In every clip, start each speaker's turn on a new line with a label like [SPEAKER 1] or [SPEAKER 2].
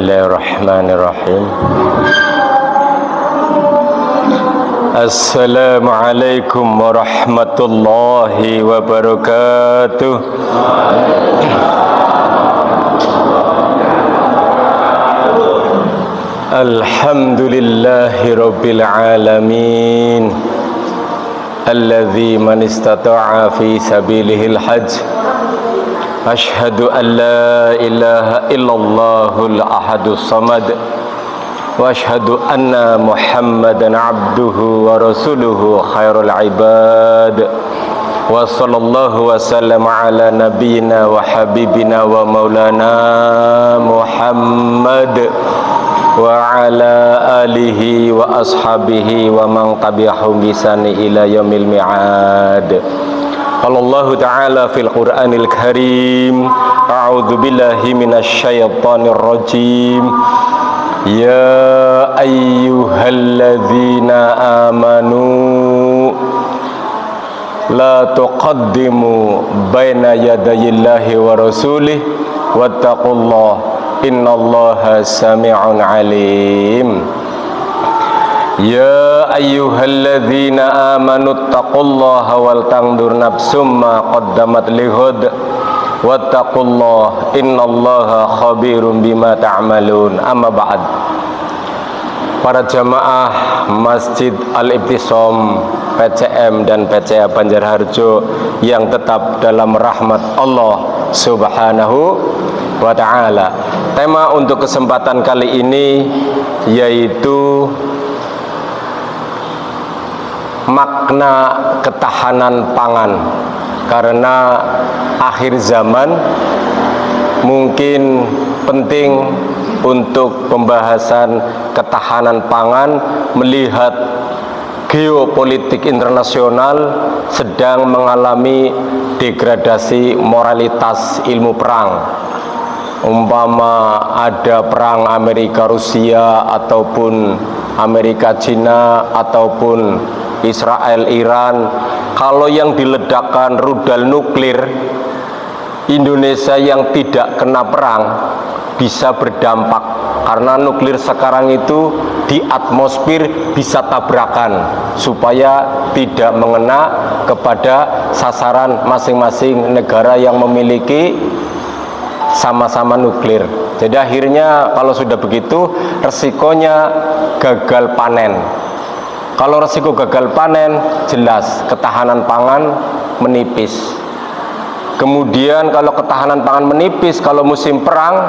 [SPEAKER 1] Bismillahirrahmanirrahim. Assalamualaikum warahmatullahi wabarakatuh. Alhamdulillahi rabbil alamin, alladzi man istata'a fi sabilihil hajj. Ashhadu an la ilaha illallahul ahadus samad, wa ashhadu anna Muhammadan abduhu wa rasuluhu khairul ibad, wa sallallahu wa sallam ala nabiyyina wa habibina wa maulana Muhammad wa ala alihi wa ashabihi wa man tabi'ahum bi ihsani ila yaumil mi'ad. Qala Allah Ta'ala fil Qur'anil Karim, a'udzu billahi minasy syaithanir rajim. Ya ayyuhalladzina amanu la tuqaddimu baina yadayillahi wa rasulih wattaqullaha innallaha sami'un alim. Ya ayyuhalladzina amanu taqullaha wal tanzur nafsum ma qaddamat lighad wattaqullaha innallaha khabirum bima ta'malun. Amma ba'd. Para jamaah Masjid Al-Ibtisam PCM dan PCA Banjarharjo yang tetap dalam rahmat Allah Subhanahu wa ta'ala. Tema untuk kesempatan kali ini yaitu makna ketahanan pangan. Karena akhir zaman mungkin penting untuk pembahasan ketahanan pangan melihat geopolitik internasional sedang mengalami degradasi moralitas ilmu perang. Umpama ada perang Amerika Rusia ataupun Amerika Cina ataupun Israel Iran, kalau yang diledakkan rudal nuklir, Indonesia yang tidak kena perang bisa berdampak, karena nuklir sekarang itu di atmosfer bisa tabrakan supaya tidak mengena kepada sasaran masing-masing negara yang memiliki sama-sama nuklir. Jadi akhirnya kalau sudah begitu resikonya gagal panen. Kalau resiko gagal panen, jelas ketahanan pangan menipis. Kemudian kalau ketahanan pangan menipis, kalau musim perang,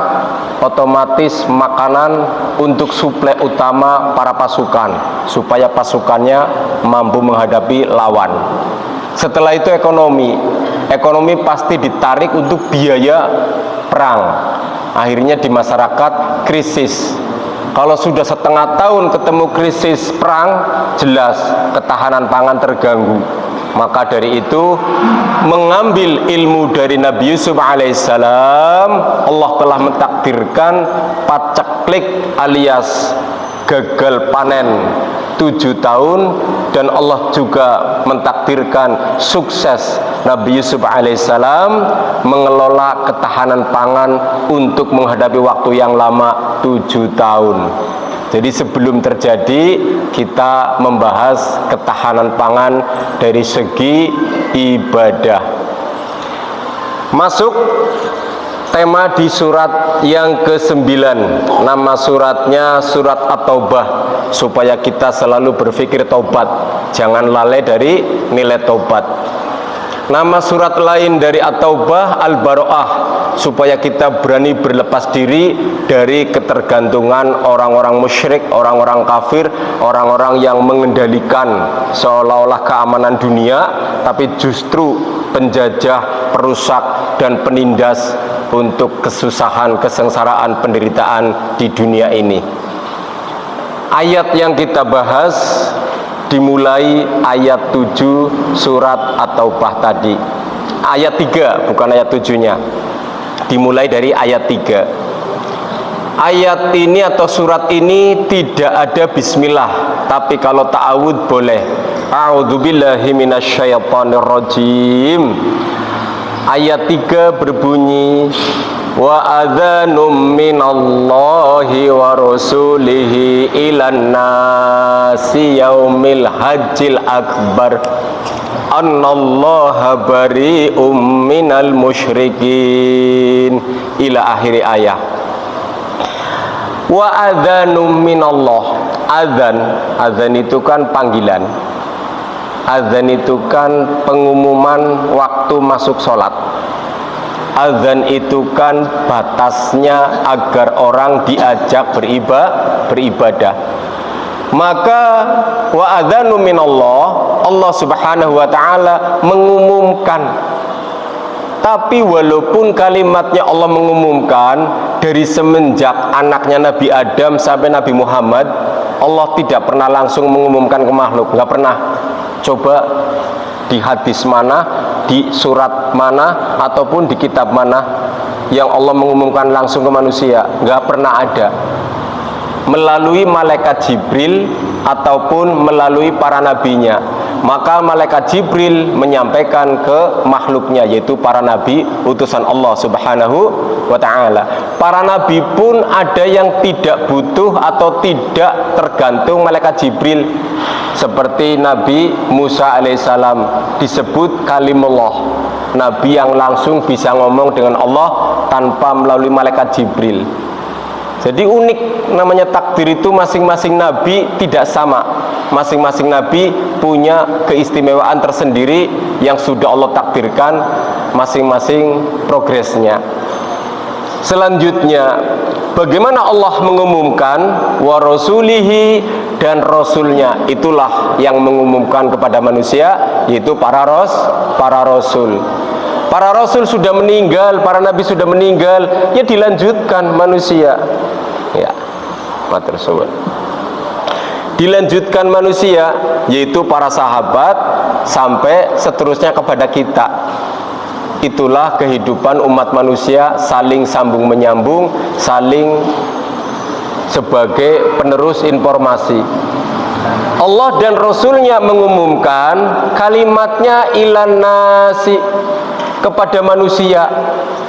[SPEAKER 1] otomatis makanan untuk suplai utama para pasukan, supaya pasukannya mampu menghadapi lawan. Setelah itu ekonomi pasti ditarik untuk biaya perang. Akhirnya di masyarakat krisis. Kalau sudah setengah tahun ketemu krisis perang, jelas ketahanan pangan terganggu. Maka dari itu, mengambil ilmu dari Nabi Yusuf alaihissalam, Allah telah mentakdirkan paceklik alias gagal panen 7 tahun, dan Allah juga mentakdirkan sukses Nabi Yusuf alaihissalam mengelola ketahanan pangan untuk menghadapi waktu yang lama 7 tahun. Jadi sebelum terjadi, kita membahas ketahanan pangan dari segi ibadah. Masuk tema di surat yang ke-9. Nama suratnya surat At-Taubah, supaya kita selalu berpikir taubat, jangan lalai dari nilai taubat. Nama surat lain dari At-Taubah Al-Baro'ah, supaya kita berani berlepas diri dari ketergantungan orang-orang musyrik, orang-orang kafir, orang-orang yang mengendalikan seolah-olah keamanan dunia, tapi justru penjajah, perusak, dan penindas untuk kesusahan, kesengsaraan, penderitaan di dunia ini. Ayat yang kita bahas dimulai ayat 7 surat At-Taubah tadi. Ayat 3, bukan ayat 7-nya. Dimulai dari ayat 3. Ayat ini atau surat ini tidak ada bismillah, tapi kalau ta'awud boleh. A'udzubillahi minasyaitonir rajim. Ayat 3 berbunyi, wa adzanum minallahi wa rasulihi ilan nasi yaumil hajjil akbar annallaha bari'um minal musyrikin ila akhiri ayat. Wa adzanum minallah. Adzan itu kan panggilan. Adzan itu kan pengumuman waktu masuk sholat. Adzan itu kan batasnya agar orang diajak beribadah. Maka wa adzanu minallah, Allah Subhanahu wa taala mengumumkan. Tapi walaupun kalimatnya Allah mengumumkan dari semenjak anaknya Nabi Adam sampai Nabi Muhammad, Allah tidak pernah langsung mengumumkan ke makhluk, nggak pernah. Coba di hadis mana, di surat mana, ataupun di kitab mana yang Allah mengumumkan langsung ke manusia? Nggak pernah ada. Melalui malaikat Jibril ataupun melalui para nabinya. Maka malaikat Jibril menyampaikan ke makhluknya, yaitu para nabi utusan Allah Subhanahu wa ta'ala. Para nabi pun ada yang tidak butuh atau tidak tergantung malaikat Jibril. Seperti Nabi Musa alaihissalam disebut kalimullah, nabi yang langsung bisa ngomong dengan Allah tanpa melalui malaikat Jibril. Jadi unik, namanya takdir itu masing-masing nabi tidak sama. Masing-masing nabi punya keistimewaan tersendiri yang sudah Allah takdirkan masing-masing progresnya. Selanjutnya, bagaimana Allah mengumumkan wa rasulihi, dan rasulnya itulah yang mengumumkan kepada manusia, yaitu para rasul. Para rasul sudah meninggal, para nabi sudah meninggal, ya dilanjutkan manusia. Ya, matur suwun. Dilanjutkan manusia, yaitu para sahabat sampai seterusnya kepada kita. Itulah kehidupan umat manusia, saling sambung menyambung, saling sebagai penerus informasi. Allah dan Rasulnya mengumumkan kalimatnya ilan nasi, kepada manusia.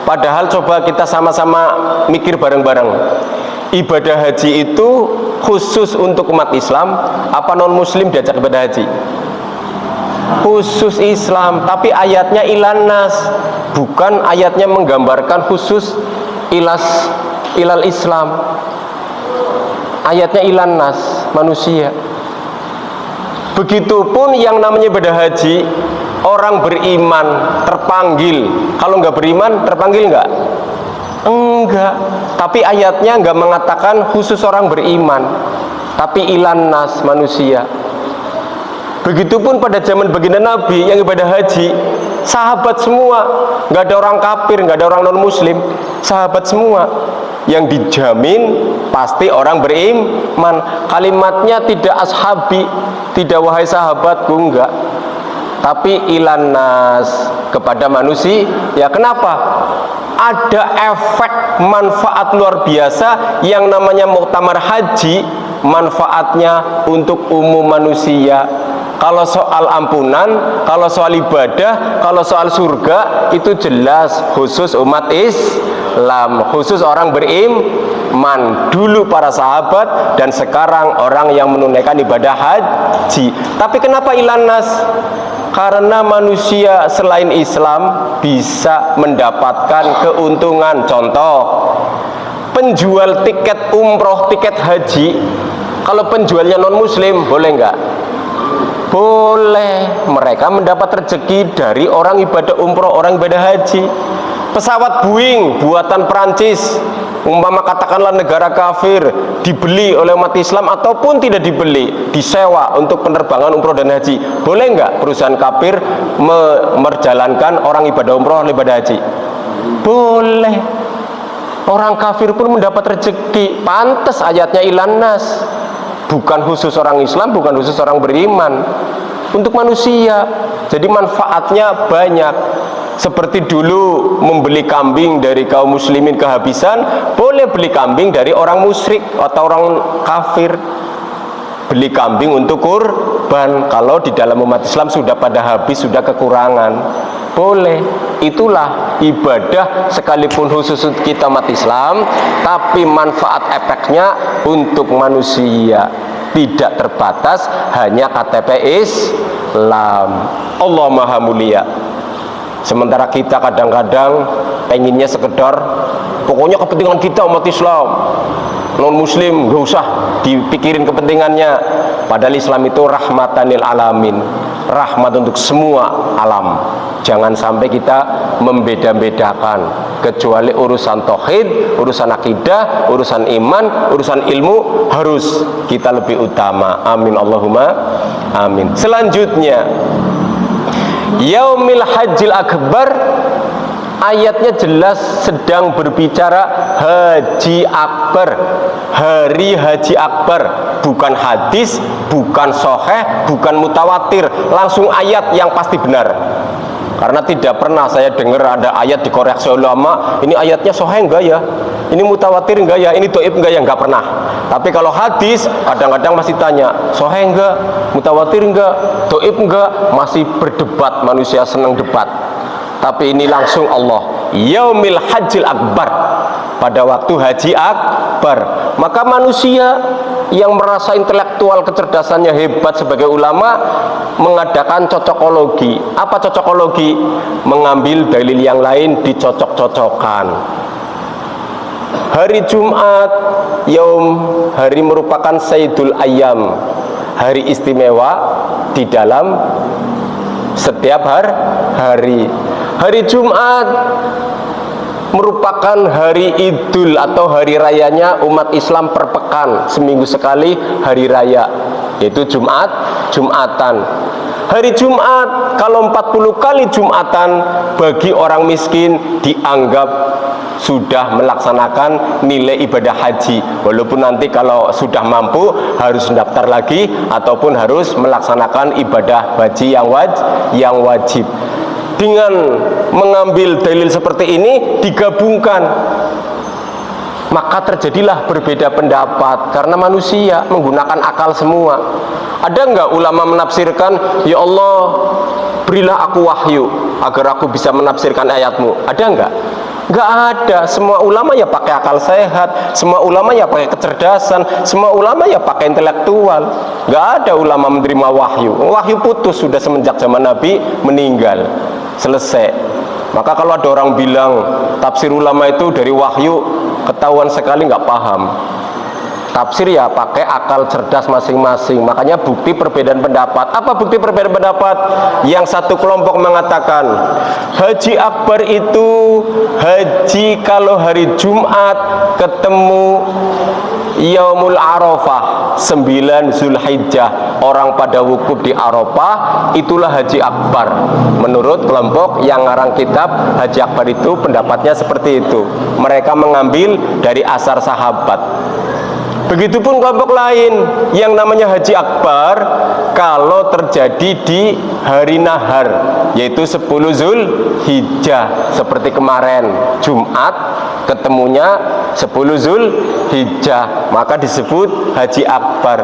[SPEAKER 1] Padahal coba kita sama-sama mikir bareng-bareng. Ibadah haji itu khusus untuk umat Islam apa non muslim diajak ibadah haji? Khusus Islam, tapi ayatnya ilan nas, bukan ayatnya menggambarkan khusus ilal Islam. Ayatnya ilan nas, manusia. Begitupun yang namanya ibadah haji, orang beriman terpanggil. Kalau nggak beriman terpanggil nggak? Enggak. Tapi ayatnya nggak mengatakan khusus orang beriman, tapi ilan nas, manusia. Begitupun pada zaman baginda Nabi yang ibadah haji, sahabat semua, nggak ada orang kafir, nggak ada orang non muslim, sahabat semua. Yang dijamin pasti orang beriman. Kalimatnya tidak ashabi, tidak wahai sahabatku, enggak, tapi ilan nas, kepada manusia. Ya kenapa? Ada efek manfaat luar biasa yang namanya muktamar haji, manfaatnya untuk umum manusia. Kalau soal ampunan, kalau soal ibadah, kalau soal surga, itu jelas khusus umat Islam, khusus orang beriman. Dulu para sahabat dan sekarang orang yang menunaikan ibadah haji. Tapi kenapa ilan nas? Karena manusia selain Islam bisa mendapatkan keuntungan. Contoh, penjual tiket umroh, tiket haji, kalau penjualnya non muslim boleh nggak? Boleh. Mereka mendapat rezeki dari orang ibadah umroh, orang ibadah haji. Pesawat Boeing buatan Perancis, umpama katakanlah negara kafir, dibeli oleh umat Islam ataupun tidak dibeli, disewa untuk penerbangan umroh dan haji, boleh nggak perusahaan kafir menjalankan orang ibadah umroh, ibadah haji? Boleh. Orang kafir pun mendapat rezeki. Pantas ayatnya ilan nas, bukan khusus orang Islam, bukan khusus orang beriman, untuk manusia. Jadi manfaatnya banyak. Seperti dulu membeli kambing dari kaum muslimin kehabisan, boleh beli kambing dari orang musyrik atau orang kafir. Beli kambing untuk kurban. Kalau di dalam umat Islam sudah pada habis, sudah kekurangan, boleh. Itulah ibadah sekalipun khusus kita umat Islam, tapi manfaat efeknya untuk manusia tidak terbatas hanya KTP Islam. Allah Maha Mulia. Sementara kita kadang-kadang pengennya sekedar pokoknya kepentingan kita umat Islam, non muslim gak usah dipikirin kepentingannya. Padahal Islam itu rahmatanil alamin, rahmat untuk semua alam. Jangan sampai kita membeda-bedakan, kecuali urusan tauhid, urusan akidah, urusan iman, urusan ilmu harus kita lebih utama. Amin Allahumma amin. Selanjutnya Yaumil Hajjil Akbar, ayatnya jelas sedang berbicara Haji Akbar, hari Haji Akbar, bukan hadis, bukan sahih, bukan mutawatir, langsung ayat yang pasti benar. Karena tidak pernah saya dengar ada ayat dikoreksi ulama, ini ayatnya sahih enggak ya, ini mutawatir enggak ya, ini dhaif enggak ya, enggak pernah. Tapi kalau hadis kadang-kadang masih tanya sahih enggak, mutawatir enggak, dhaif enggak, masih berdebat, manusia senang debat. Tapi ini langsung Allah, Yaumil Hajjil Akbar, pada waktu Haji Akbar. Maka manusia yang merasa intelektual kecerdasannya hebat sebagai ulama mengadakan cocokologi. Apa cocokologi? Mengambil dalil yang lain dicocok-cocokkan. Hari Jumat, hari merupakan Sayyidul Ayyam, hari istimewa di dalam setiap hari. Hari Jumat merupakan hari Idul atau hari rayanya umat Islam per pekan, seminggu sekali hari raya, yaitu Jumatan. Hari Jumat kalau 40 kali Jumatan bagi orang miskin dianggap sudah melaksanakan nilai ibadah haji, walaupun nanti kalau sudah mampu harus daftar lagi ataupun harus melaksanakan ibadah haji yang wajib. Dengan mengambil dalil seperti ini digabungkan, maka terjadilah berbeda pendapat karena manusia menggunakan akal semua. Ada enggak ulama menafsirkan, ya Allah berilah aku wahyu agar aku bisa menafsirkan ayatmu? Ada enggak? Enggak ada. Semua ulama ya pakai akal sehat, semua ulama ya pakai kecerdasan, semua ulama ya pakai intelektual. Enggak ada ulama menerima wahyu. Wahyu putus sudah semenjak zaman Nabi meninggal, selesai. Maka kalau ada orang bilang tafsir ulama itu dari wahyu, ketahuan sekali nggak paham. Tafsir ya pakai akal cerdas masing-masing. Makanya bukti perbedaan pendapat. Apa bukti perbedaan pendapat? Yang satu kelompok mengatakan Haji Akbar itu haji kalau hari Jumat ketemu Yaumul Arafah 9 Zulhijjah, orang pada wukuf di Arafah, itulah Haji Akbar. Menurut kelompok yang ngarang kitab Haji Akbar itu pendapatnya seperti itu. Mereka mengambil dari asar sahabat. Begitupun kelompok lain yang namanya Haji Akbar kalau terjadi di hari nahar, yaitu 10 Zulhijjah, seperti kemarin Jumat ketemunya 10 Zulhijjah, maka disebut Haji Akbar.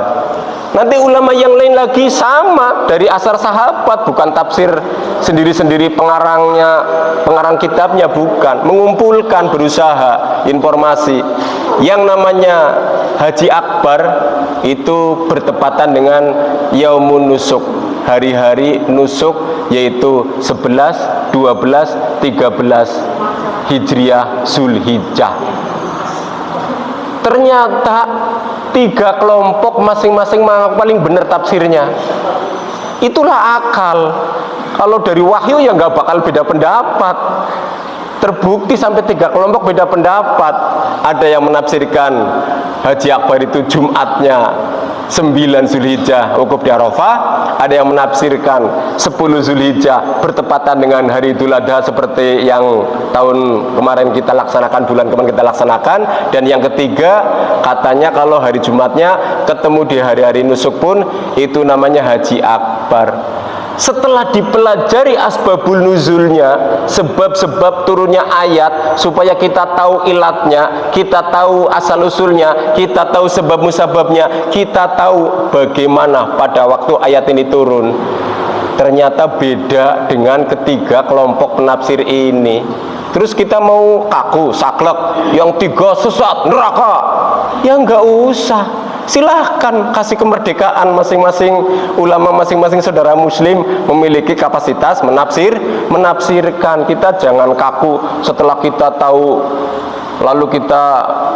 [SPEAKER 1] Nanti ulama yang lain lagi sama dari asar sahabat, bukan tafsir sendiri-sendiri pengarang kitabnya, bukan, mengumpulkan, berusaha informasi. Yang namanya Haji Akbar itu bertepatan dengan Yaumun Nusuk, hari-hari nusuk, yaitu 11, 12, 13 Hijriah Zulhijjah. Ternyata 3 kelompok masing-masing paling benar tafsirnya. Itulah akal. Kalau dari wahyu ya nggak bakal beda pendapat. Terbukti sampai 3 kelompok beda pendapat. Ada yang menafsirkan Haji Akbar itu Jumatnya 9 Zulhijjah wukuf di Arafah, ada yang menafsirkan 10 Zulhijjah bertepatan dengan hari Idul Adha seperti yang tahun kemarin kita laksanakan, bulan kemarin kita laksanakan, dan yang ketiga katanya kalau hari Jumatnya ketemu di hari-hari nusuk pun itu namanya Haji Akbar. Setelah dipelajari asbabul nuzulnya, sebab-sebab turunnya ayat, supaya kita tahu ilatnya, kita tahu asal usulnya, kita tahu sebab musababnya, kita tahu bagaimana pada waktu ayat ini turun. ternyata beda dengan ketiga kelompok penafsir ini. Terus kita mau kaku, saklek, yang tiga sesat, neraka. Ya nggak usah. Silahkan kasih kemerdekaan masing-masing ulama, masing-masing saudara muslim memiliki kapasitas menafsirkan. Kita jangan kaku setelah kita tahu lalu kita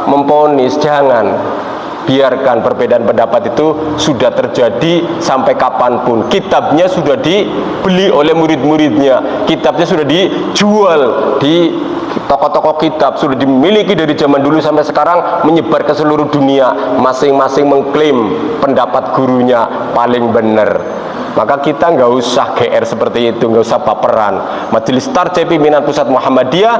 [SPEAKER 1] memponis. Jangan. Biarkan perbedaan pendapat itu sudah terjadi sampai kapanpun. Kitabnya sudah dibeli oleh murid-muridnya, kitabnya sudah dijual di toko-toko kitab, sudah dimiliki dari zaman dulu sampai sekarang, menyebar ke seluruh dunia. Masing-masing mengklaim pendapat gurunya paling benar. Maka kita nggak usah GR seperti itu, nggak usah baperan. Majelis Tarjih Pimpinan Pusat Muhammadiyah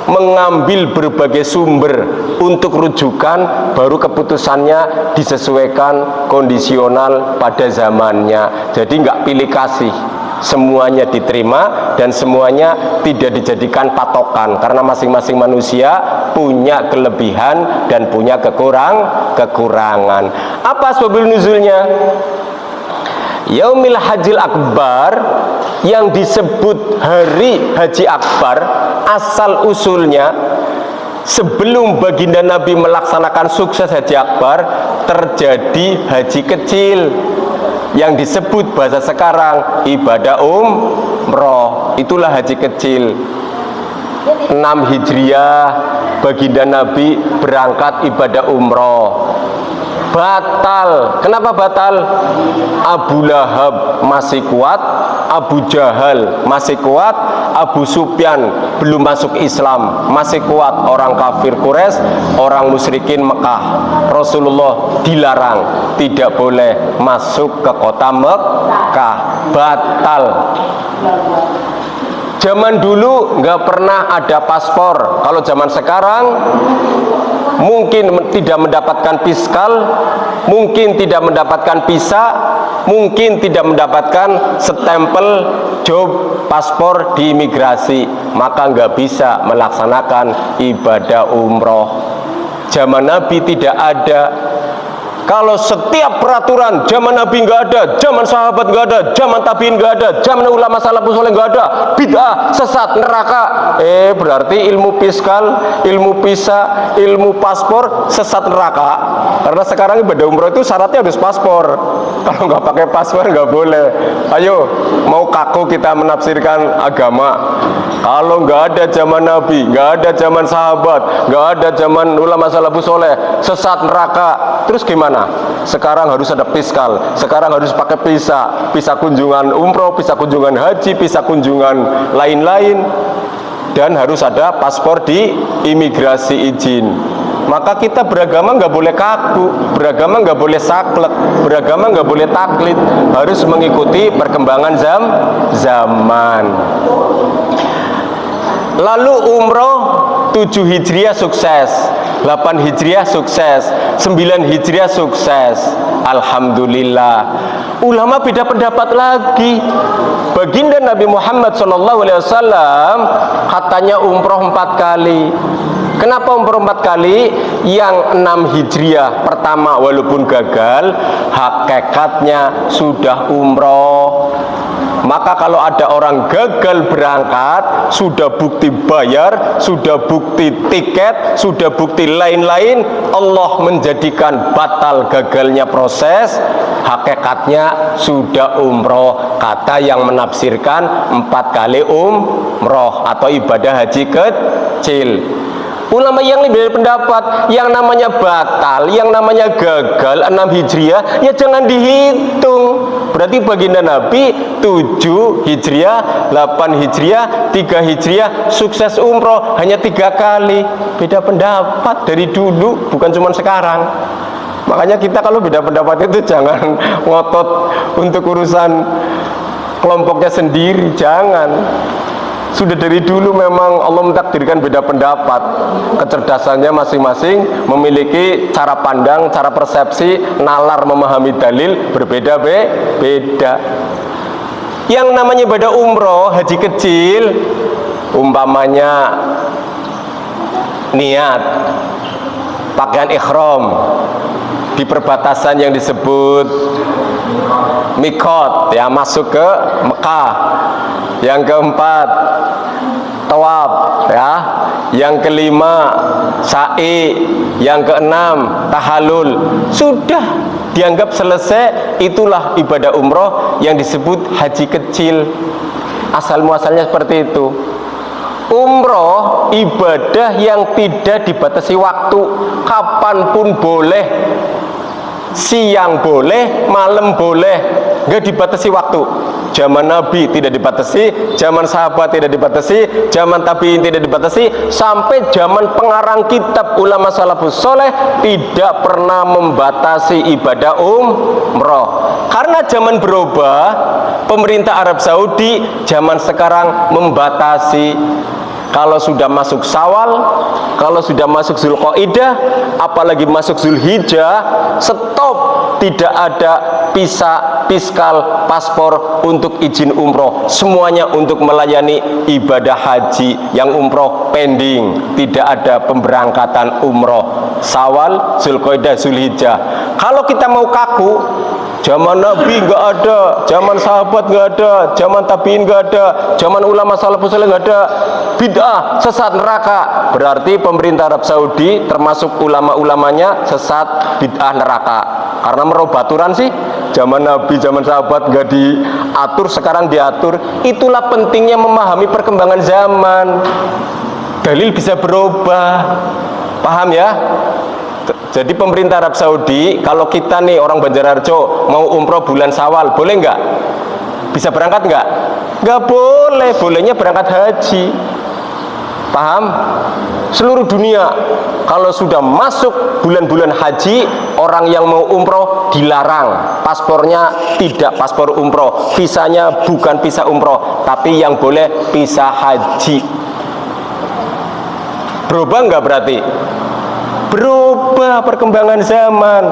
[SPEAKER 1] mengambil berbagai sumber untuk rujukan, baru keputusannya disesuaikan kondisional pada zamannya. Jadi nggak pilih kasih, semuanya diterima dan semuanya tidak dijadikan patokan, karena masing-masing manusia punya kelebihan dan punya kekurangan. Apa asbabul nuzulnya? Yaumil Hajjil Akbar, yang disebut hari Haji Akbar, asal usulnya sebelum baginda Nabi melaksanakan sukses Haji Akbar, terjadi haji kecil yang disebut bahasa sekarang ibadah umroh. Itulah haji kecil. 6 Hijriah baginda Nabi berangkat ibadah umroh. Batal. Kenapa batal? Abu Lahab masih kuat, Abu Jahal masih kuat, Abu Sufyan belum masuk Islam, masih kuat. Orang kafir Quraisy, orang musyrikin Mekah. Rasulullah dilarang, tidak boleh masuk ke kota Mekah. Batal. Zaman dulu nggak pernah ada paspor. Kalau zaman sekarang mungkin tidak mendapatkan fiskal, mungkin tidak mendapatkan visa, mungkin tidak mendapatkan stempel job paspor di imigrasi, maka nggak bisa melaksanakan ibadah umroh. Zaman Nabi tidak ada. Kalau setiap peraturan zaman Nabi nggak ada, zaman sahabat nggak ada, zaman tabiin nggak ada, zaman ulama salafus saleh nggak ada, bid'ah, sesat, neraka. Berarti ilmu fiskal, ilmu visa, ilmu paspor sesat, neraka. Karena sekarang ibadah umroh itu syaratnya harus paspor. Kalau nggak pakai paspor nggak boleh. Ayo, mau kaku kita menafsirkan agama. Kalau nggak ada zaman Nabi, nggak ada zaman sahabat, nggak ada zaman ulama salafus saleh, sesat, neraka. Terus gimana? Sekarang harus ada fiskal, sekarang harus pakai visa kunjungan umroh, visa kunjungan haji, visa kunjungan lain-lain, dan harus ada paspor di imigrasi izin. Maka kita beragama nggak boleh kaku, beragama nggak boleh saklek, beragama nggak boleh taklid, harus mengikuti perkembangan zaman. Lalu umroh 7 Hijriah sukses, 8 Hijriah sukses, 9 Hijriah sukses. Alhamdulillah. Ulama beda pendapat lagi. Baginda Nabi Muhammad SAW katanya umroh 4 kali. Kenapa umroh 4 kali? Yang 6 Hijriah pertama walaupun gagal, hakikatnya sudah umroh. Maka kalau ada orang gagal berangkat, sudah bukti bayar, sudah bukti tiket, sudah bukti lain-lain, Allah menjadikan batal gagalnya proses, hakikatnya sudah umroh. Kata yang menafsirkan 4 kali umroh atau ibadah haji kecil. Ulama yang lebih berpendapat yang namanya batal, yang namanya gagal 6 Hijriah, ya jangan dihitung. Berarti baginda Nabi 7 Hijriah, 8 Hijriah, 3 Hijriah sukses umroh hanya 3 kali. Beda pendapat dari dulu, bukan cuma sekarang. Makanya kita kalau beda pendapat itu jangan ngotot untuk urusan kelompoknya sendiri, jangan. Sudah dari dulu memang Allah mentakdirkan beda pendapat. Kecerdasannya masing-masing memiliki cara pandang, cara persepsi, nalar memahami dalil berbeda-beda. Yang namanya ibadah umroh, haji kecil, umpamanya niat, pakaian ihram, di perbatasan yang disebut mikot, ya, masuk ke Mekah. Yang keempat, tawaf, ya. Yang kelima, sa'i. Yang keenam, tahallul. Sudah dianggap selesai. Itulah ibadah umroh yang disebut haji kecil. Asal muasalnya seperti itu. Umroh ibadah yang tidak dibatasi waktu, kapanpun boleh, siang boleh, malam boleh, nggak dibatasi waktu. Zaman Nabi tidak dibatasi, zaman sahabat tidak dibatasi, zaman tabi'in tidak dibatasi, sampai zaman pengarang kitab ulama salafus soleh tidak pernah membatasi ibadah umroh. Karena zaman berubah, pemerintah Arab Saudi zaman sekarang membatasi. Kalau sudah masuk Syawal, kalau sudah masuk Zulqaidah, apalagi masuk Zulhijjah, stop, tidak ada fiskal, paspor untuk izin umroh. Semuanya untuk melayani ibadah haji. Yang umroh pending, tidak ada pemberangkatan umroh. Syawal, Zulqaidah, Zulhijjah. Kalau kita mau kaku, zaman Nabi nggak ada, zaman sahabat nggak ada, zaman tabiin nggak ada, zaman ulama salafus saleh nggak ada, bid'ah, sesat, neraka. Berarti pemerintah Arab Saudi termasuk ulama-ulamanya sesat, bid'ah, neraka. Karena merubah aturan sih. Zaman Nabi, zaman sahabat nggak diatur, sekarang diatur. Itulah pentingnya memahami perkembangan zaman. Dalil bisa berubah. Paham ya? Jadi pemerintah Arab Saudi, kalau kita nih orang Banjarharjo mau umroh bulan Syawal, boleh nggak? Bisa berangkat nggak? Nggak boleh, bolehnya berangkat haji. Paham? Seluruh dunia kalau sudah masuk bulan-bulan haji, orang yang mau umroh dilarang. Paspornya tidak paspor umroh, visanya bukan visa umroh, tapi yang boleh visa haji. Berubah nggak berarti? Berubah perkembangan zaman.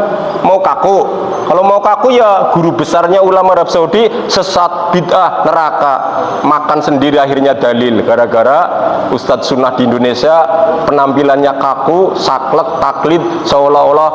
[SPEAKER 1] Mau kaku? Kalau mau kaku ya guru besarnya ulama Arab Saudi sesat, bid'ah, neraka. Makan sendiri akhirnya dalil. Gara-gara Ustadz Sunnah di Indonesia penampilannya kaku, saklek, taklid, seolah-olah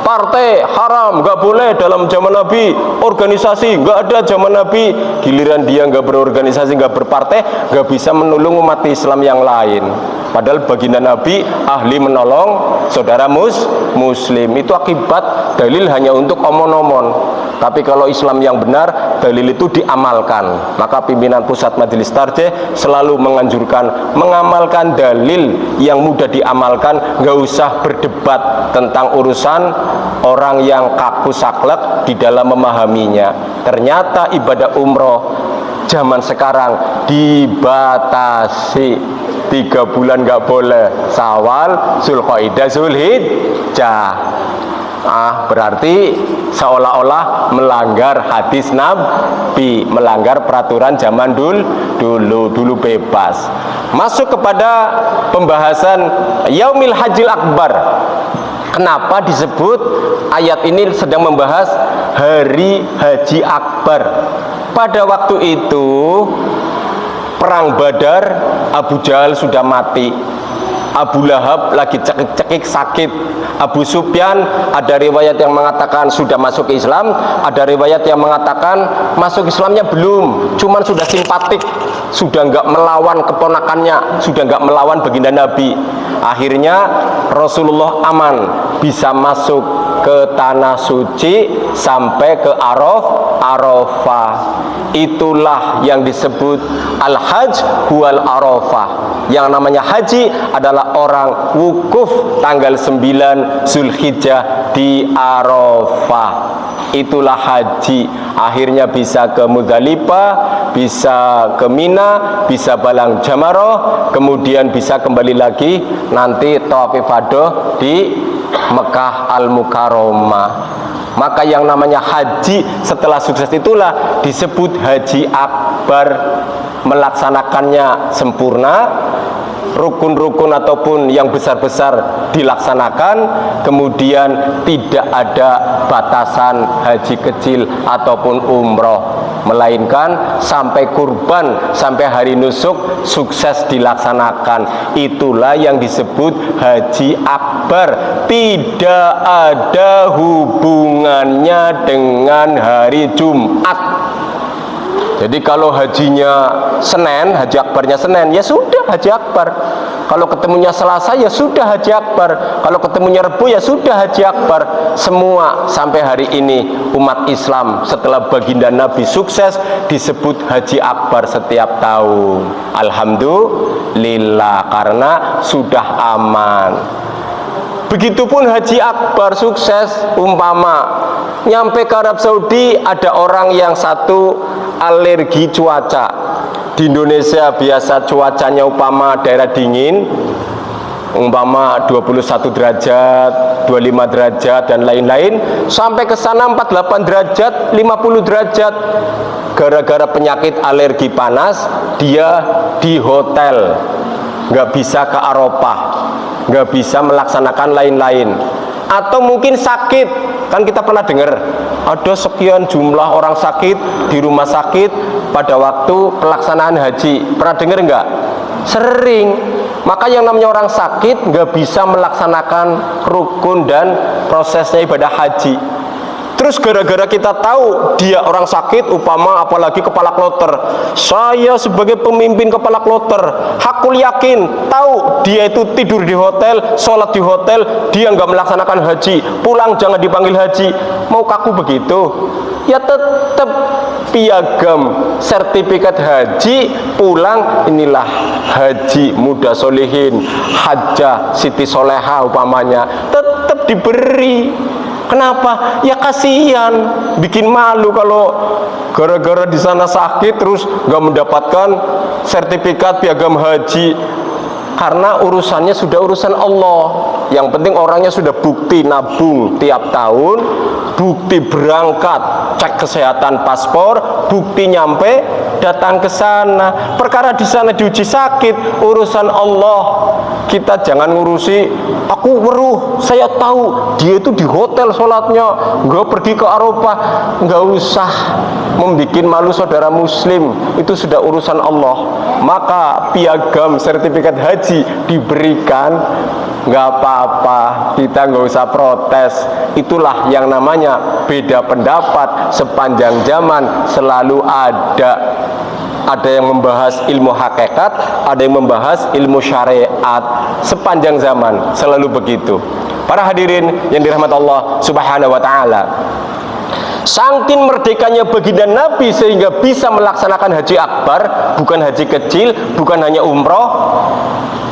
[SPEAKER 1] partai haram, nggak boleh dalam zaman Nabi. Organisasi nggak ada zaman Nabi. Giliran dia nggak berorganisasi, nggak berpartai, nggak bisa menolong umat Islam yang lain. Padahal baginda Nabi ahli menolong saudara muslim. Itu akibat dalil hanya untuk omon-omon. Tapi kalau Islam yang benar, dalil itu diamalkan. Maka pimpinan pusat Majelis Tarjih selalu menganjurkan mengamalkan dalil yang mudah diamalkan. Nggak usah berdebat tentang urusan orang yang kaku saklek di dalam memahaminya. Ternyata ibadah umroh zaman sekarang dibatasi. 3 bulan nggak boleh, Syawal, Zulqaidah, Zulhijjah. Berarti seolah-olah melanggar hadis Nabi, melanggar peraturan zaman dulu bebas. Masuk kepada pembahasan Yaumil Hajjil Akbar. Kenapa disebut ayat ini sedang membahas Hari Haji Akbar? Pada waktu itu Perang Badar, Abu Jahal sudah mati, Abu Lahab lagi cekik-cekik sakit, Abu Sufyan ada riwayat yang mengatakan sudah masuk Islam, ada riwayat yang mengatakan masuk Islamnya belum, cuman sudah simpatik, sudah nggak melawan keponakannya, sudah nggak melawan baginda Nabi. Akhirnya Rasulullah aman, bisa masuk ke tanah suci sampai ke Arafah. Itulah yang disebut Al-Hajj huwal Arafah. Yang namanya haji adalah orang wukuf tanggal 9 Zulhijjah di Arafah. Itulah haji. Akhirnya bisa ke Muzdalifah, bisa ke Mina, bisa balang Jamaroh, kemudian bisa kembali lagi nanti tawaf ifadah di Mekah Al-Mukarramah. Maka yang namanya haji setelah sukses itulah disebut Haji Akbar. Melaksanakannya sempurna, rukun-rukun ataupun yang besar-besar dilaksanakan, kemudian tidak ada batasan haji kecil ataupun umroh, melainkan sampai kurban, sampai hari nusuk sukses dilaksanakan. Itulah yang disebut haji akbar, tidak ada hubungannya dengan hari Jumat. Jadi kalau hajinya Senin, haji akbarnya Senin, ya sudah haji akbar. Kalau ketemunya Selasa, ya sudah haji akbar. Kalau ketemunya Rebu, ya sudah haji akbar. Semua sampai hari ini umat Islam setelah baginda Nabi sukses disebut haji akbar setiap tahun. Alhamdulillah, karena sudah aman. Begitupun haji akbar sukses, umpama nyampe ke Arab Saudi, ada orang yang satu alergi cuaca. Di Indonesia biasa cuacanya umpama daerah dingin, umpama 21 derajat, 25 derajat dan lain-lain, sampai ke sana 48 derajat, 50 derajat. Gara-gara penyakit alergi panas, dia di hotel, nggak bisa ke Arafah, nggak bisa melaksanakan lain-lain. Atau mungkin sakit, kan kita pernah dengar ada sekian jumlah orang sakit di rumah sakit pada waktu pelaksanaan haji. Pernah dengar nggak? Sering. Maka yang namanya orang sakit nggak bisa melaksanakan rukun dan prosesnya ibadah haji. Terus gara-gara kita tahu dia orang sakit, upama apalagi kepala kloter, saya sebagai pemimpin kepala kloter hakul yakin tahu dia itu tidur di hotel, sholat di hotel, dia nggak melaksanakan haji, pulang jangan dipanggil haji. Mau kaku begitu? Ya tetap piagam sertifikat haji, pulang inilah haji muda solihin, hajjah Siti Soleha upamanya, tetap diberi. Kenapa? Ya kasihan, bikin malu kalau gara-gara di sana sakit terus nggak mendapatkan sertifikat piagam haji. Karena urusannya sudah urusan Allah. Yang penting orangnya sudah bukti nabung tiap tahun, bukti berangkat, cek kesehatan paspor, bukti nyampe, datang ke sana. Perkara di sana diuji sakit, urusan Allah. Kita jangan ngurusi, aku weruh, saya tahu dia itu di hotel sholatnya, nggak pergi ke Arafah. Nggak usah membuat malu saudara muslim, itu sudah urusan Allah. Maka piagam sertifikat haji diberikan, nggak apa-apa, kita nggak usah protes. Itulah yang namanya beda pendapat sepanjang zaman selalu ada. Ada yang membahas ilmu hakikat, ada yang membahas ilmu syariat. Sepanjang zaman selalu begitu. Para hadirin yang dirahmati Allah Subhanahu wa taala, saking merdekanya baginda Nabi sehingga bisa melaksanakan haji akbar, bukan haji kecil, bukan hanya umroh.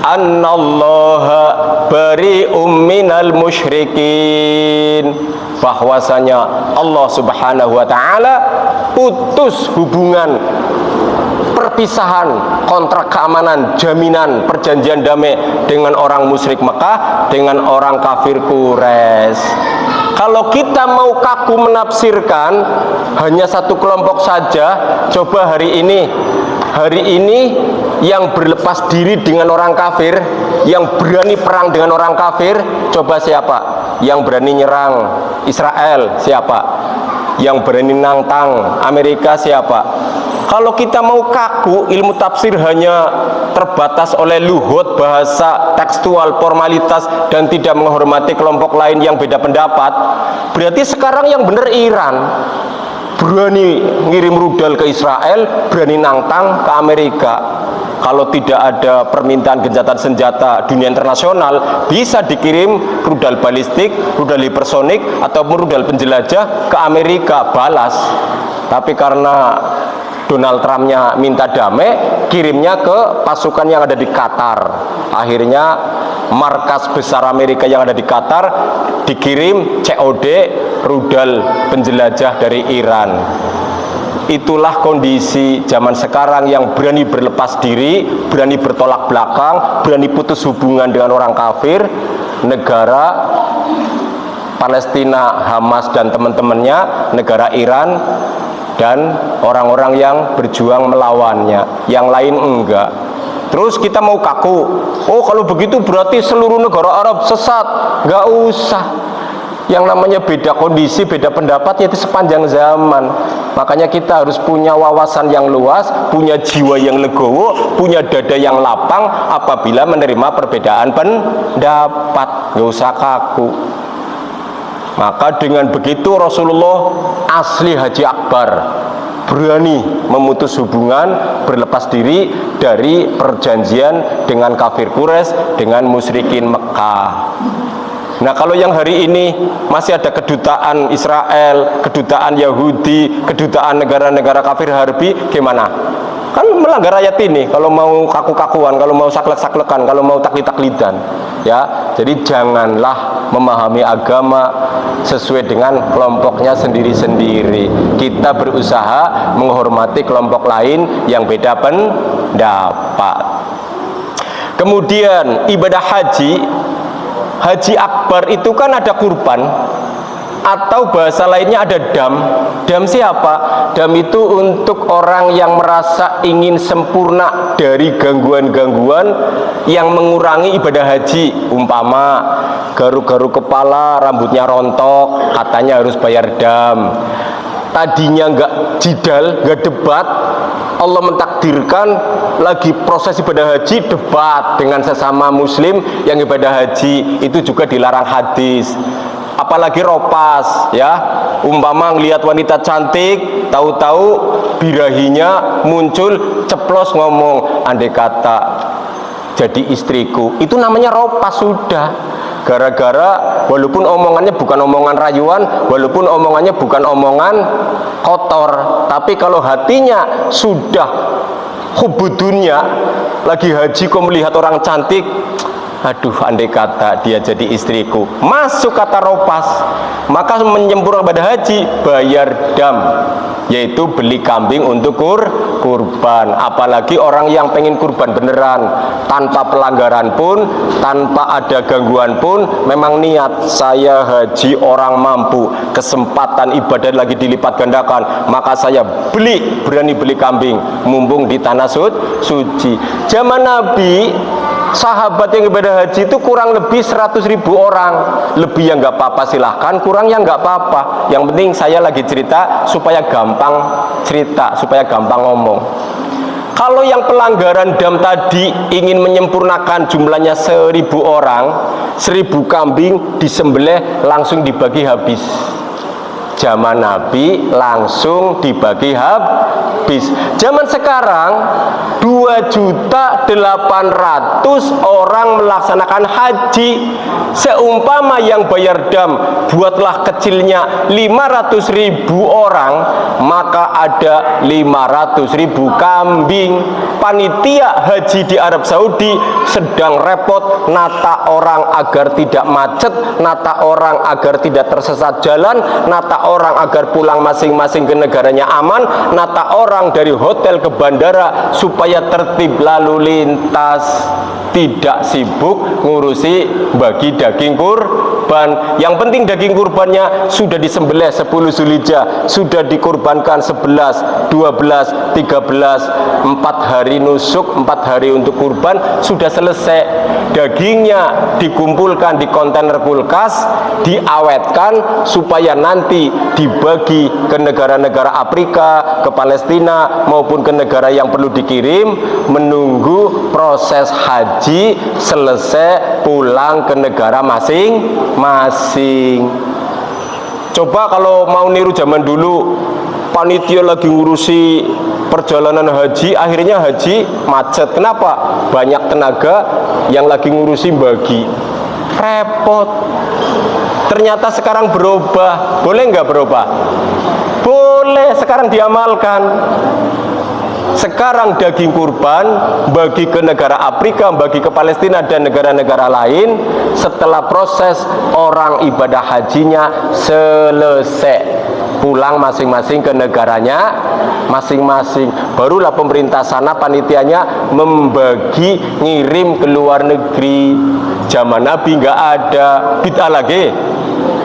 [SPEAKER 1] Annallaha bari'um minal musyrikin, bahwasanya Allah Subhanahu wa taala putus hubungan perpisahan, kontrak keamanan, jaminan, perjanjian damai dengan orang musyrik Mekah, dengan orang kafir Quraisy. Kalau kita mau kaku menafsirkan hanya satu kelompok saja, coba hari ini yang berlepas diri dengan orang kafir, yang berani perang dengan orang kafir, coba siapa? Yang berani nyerang Israel siapa? Yang berani nantang Amerika siapa? Kalau kita mau kaku, ilmu tafsir hanya terbatas oleh luhut bahasa, tekstual, formalitas, dan tidak menghormati kelompok lain yang beda pendapat, berarti sekarang yang benar Iran. Berani ngirim rudal ke Israel, berani nantang ke Amerika. Kalau tidak ada permintaan gencatan senjata dunia internasional, bisa dikirim rudal balistik, rudal hipersonik, ataupun rudal penjelajah ke Amerika, balas. Tapi karena Donald Trumpnya minta damai, kirimnya ke pasukan yang ada di Qatar. Akhirnya markas besar Amerika yang ada di Qatar dikirim COD rudal penjelajah dari Iran. Itulah kondisi zaman sekarang yang berani berlepas diri, berani bertolak belakang, berani putus hubungan dengan orang kafir. Negara Palestina, Hamas dan teman-temannya, negara Iran, dan orang-orang yang berjuang melawannya. Yang lain enggak. Terus kita mau kaku, oh kalau begitu berarti seluruh negara Arab sesat. Gak usah. Yang namanya beda kondisi, beda pendapatnya itu sepanjang zaman. Makanya kita harus punya wawasan yang luas, punya jiwa yang legowo, punya dada yang lapang apabila menerima perbedaan pendapat. Gak usah kaku. Maka dengan begitu Rasulullah asli Haji Akbar berani memutus hubungan, berlepas diri dari perjanjian dengan kafir Quraisy, dengan musyrikin Mekah. Nah, kalau yang hari ini masih ada kedutaan Israel, kedutaan Yahudi, kedutaan negara-negara kafir harbi, gimana? Kan melanggar ayat ini. Kalau mau kaku-kakuan, kalau mau saklek-saklekan, kalau mau taklid-taklidan, ya. Jadi janganlah memahami agama sesuai dengan kelompoknya sendiri-sendiri. Kita berusaha menghormati kelompok lain yang beda pendapat. Kemudian ibadah Haji Akbar itu kan ada kurban, atau bahasa lainnya ada dam. Dam siapa? Dam itu untuk orang yang merasa ingin sempurna dari gangguan-gangguan yang mengurangi ibadah haji. Umpama garuk-garuk kepala, rambutnya rontok, katanya harus bayar dam. Tadinya nggak jidal, nggak debat, Allah mentakdirkan lagi proses ibadah haji, debat dengan sesama muslim yang ibadah haji, itu juga dilarang hadis. Apalagi ropas, ya, umpama ngelihat wanita cantik, tahu-tahu birahinya muncul, ceplos ngomong, andai kata jadi istriku, itu namanya ropas sudah. Gara-gara walaupun omongannya bukan omongan rayuan, walaupun omongannya bukan omongan kotor, tapi kalau hatinya sudah hubudunya, lagi haji kok melihat orang cantik, aduh andai kata dia jadi istriku, masuk kata ropas. Maka menyempurnakan ibadah haji bayar dam, yaitu beli kambing untuk kurban. Apalagi orang yang pengen kurban beneran, tanpa pelanggaran pun, tanpa ada gangguan pun, memang niat saya haji orang mampu, kesempatan ibadah lagi dilipat gandakan, maka saya berani beli kambing, mumpung di tanah suci. Zaman Nabi, sahabat yang ibadah haji itu kurang lebih 100.000 orang. Lebih yang nggak apa-apa silahkan, kurang yang nggak apa-apa. Yang penting saya lagi cerita supaya gampang cerita, supaya gampang ngomong. Kalau yang pelanggaran dam tadi ingin menyempurnakan jumlahnya 1.000 orang, 1.000 kambing disembelih langsung dibagi habis. Zaman Nabi langsung dibagi habis. Zaman sekarang 2.800.000 orang melaksanakan haji. Seumpama yang bayar dam buatlah kecilnya 500.000 orang, maka ada 500.000 kambing. Panitia haji di Arab Saudi sedang repot nata orang agar tidak macet, nata orang agar tidak tersesat jalan, nata orang agar pulang masing-masing ke negaranya aman, nata orang dari hotel ke bandara supaya tertib lalu lintas, tidak sibuk ngurusi bagi daging kurban. Yang penting daging kurbannya sudah disembelih 10 Zulhijjah, sudah dikurbankan 11, 12, 13, 4 hari nusuk, 4 hari untuk kurban, sudah selesai. Dagingnya dikumpulkan di kontainer kulkas, diawetkan supaya nanti dibagi ke negara-negara Afrika, ke Palestina maupun ke negara yang perlu dikirim, menunggu proses haji selesai, pulang ke negara masing-masing. Coba kalau mau niru zaman dulu, panitia lagi ngurusi perjalanan haji, akhirnya haji macet. Kenapa? Banyak tenaga yang lagi ngurusi bagi, repot. Ternyata sekarang berubah. Boleh nggak berubah? Boleh, sekarang diamalkan. Sekarang daging kurban bagi ke negara Afrika, bagi ke Palestina dan negara-negara lain, setelah proses orang ibadah hajinya selesai, pulang masing-masing ke negaranya masing-masing, barulah pemerintah sana panitianya membagi, ngirim ke luar negeri. Zaman Nabi nggak ada, bid'ah lagi,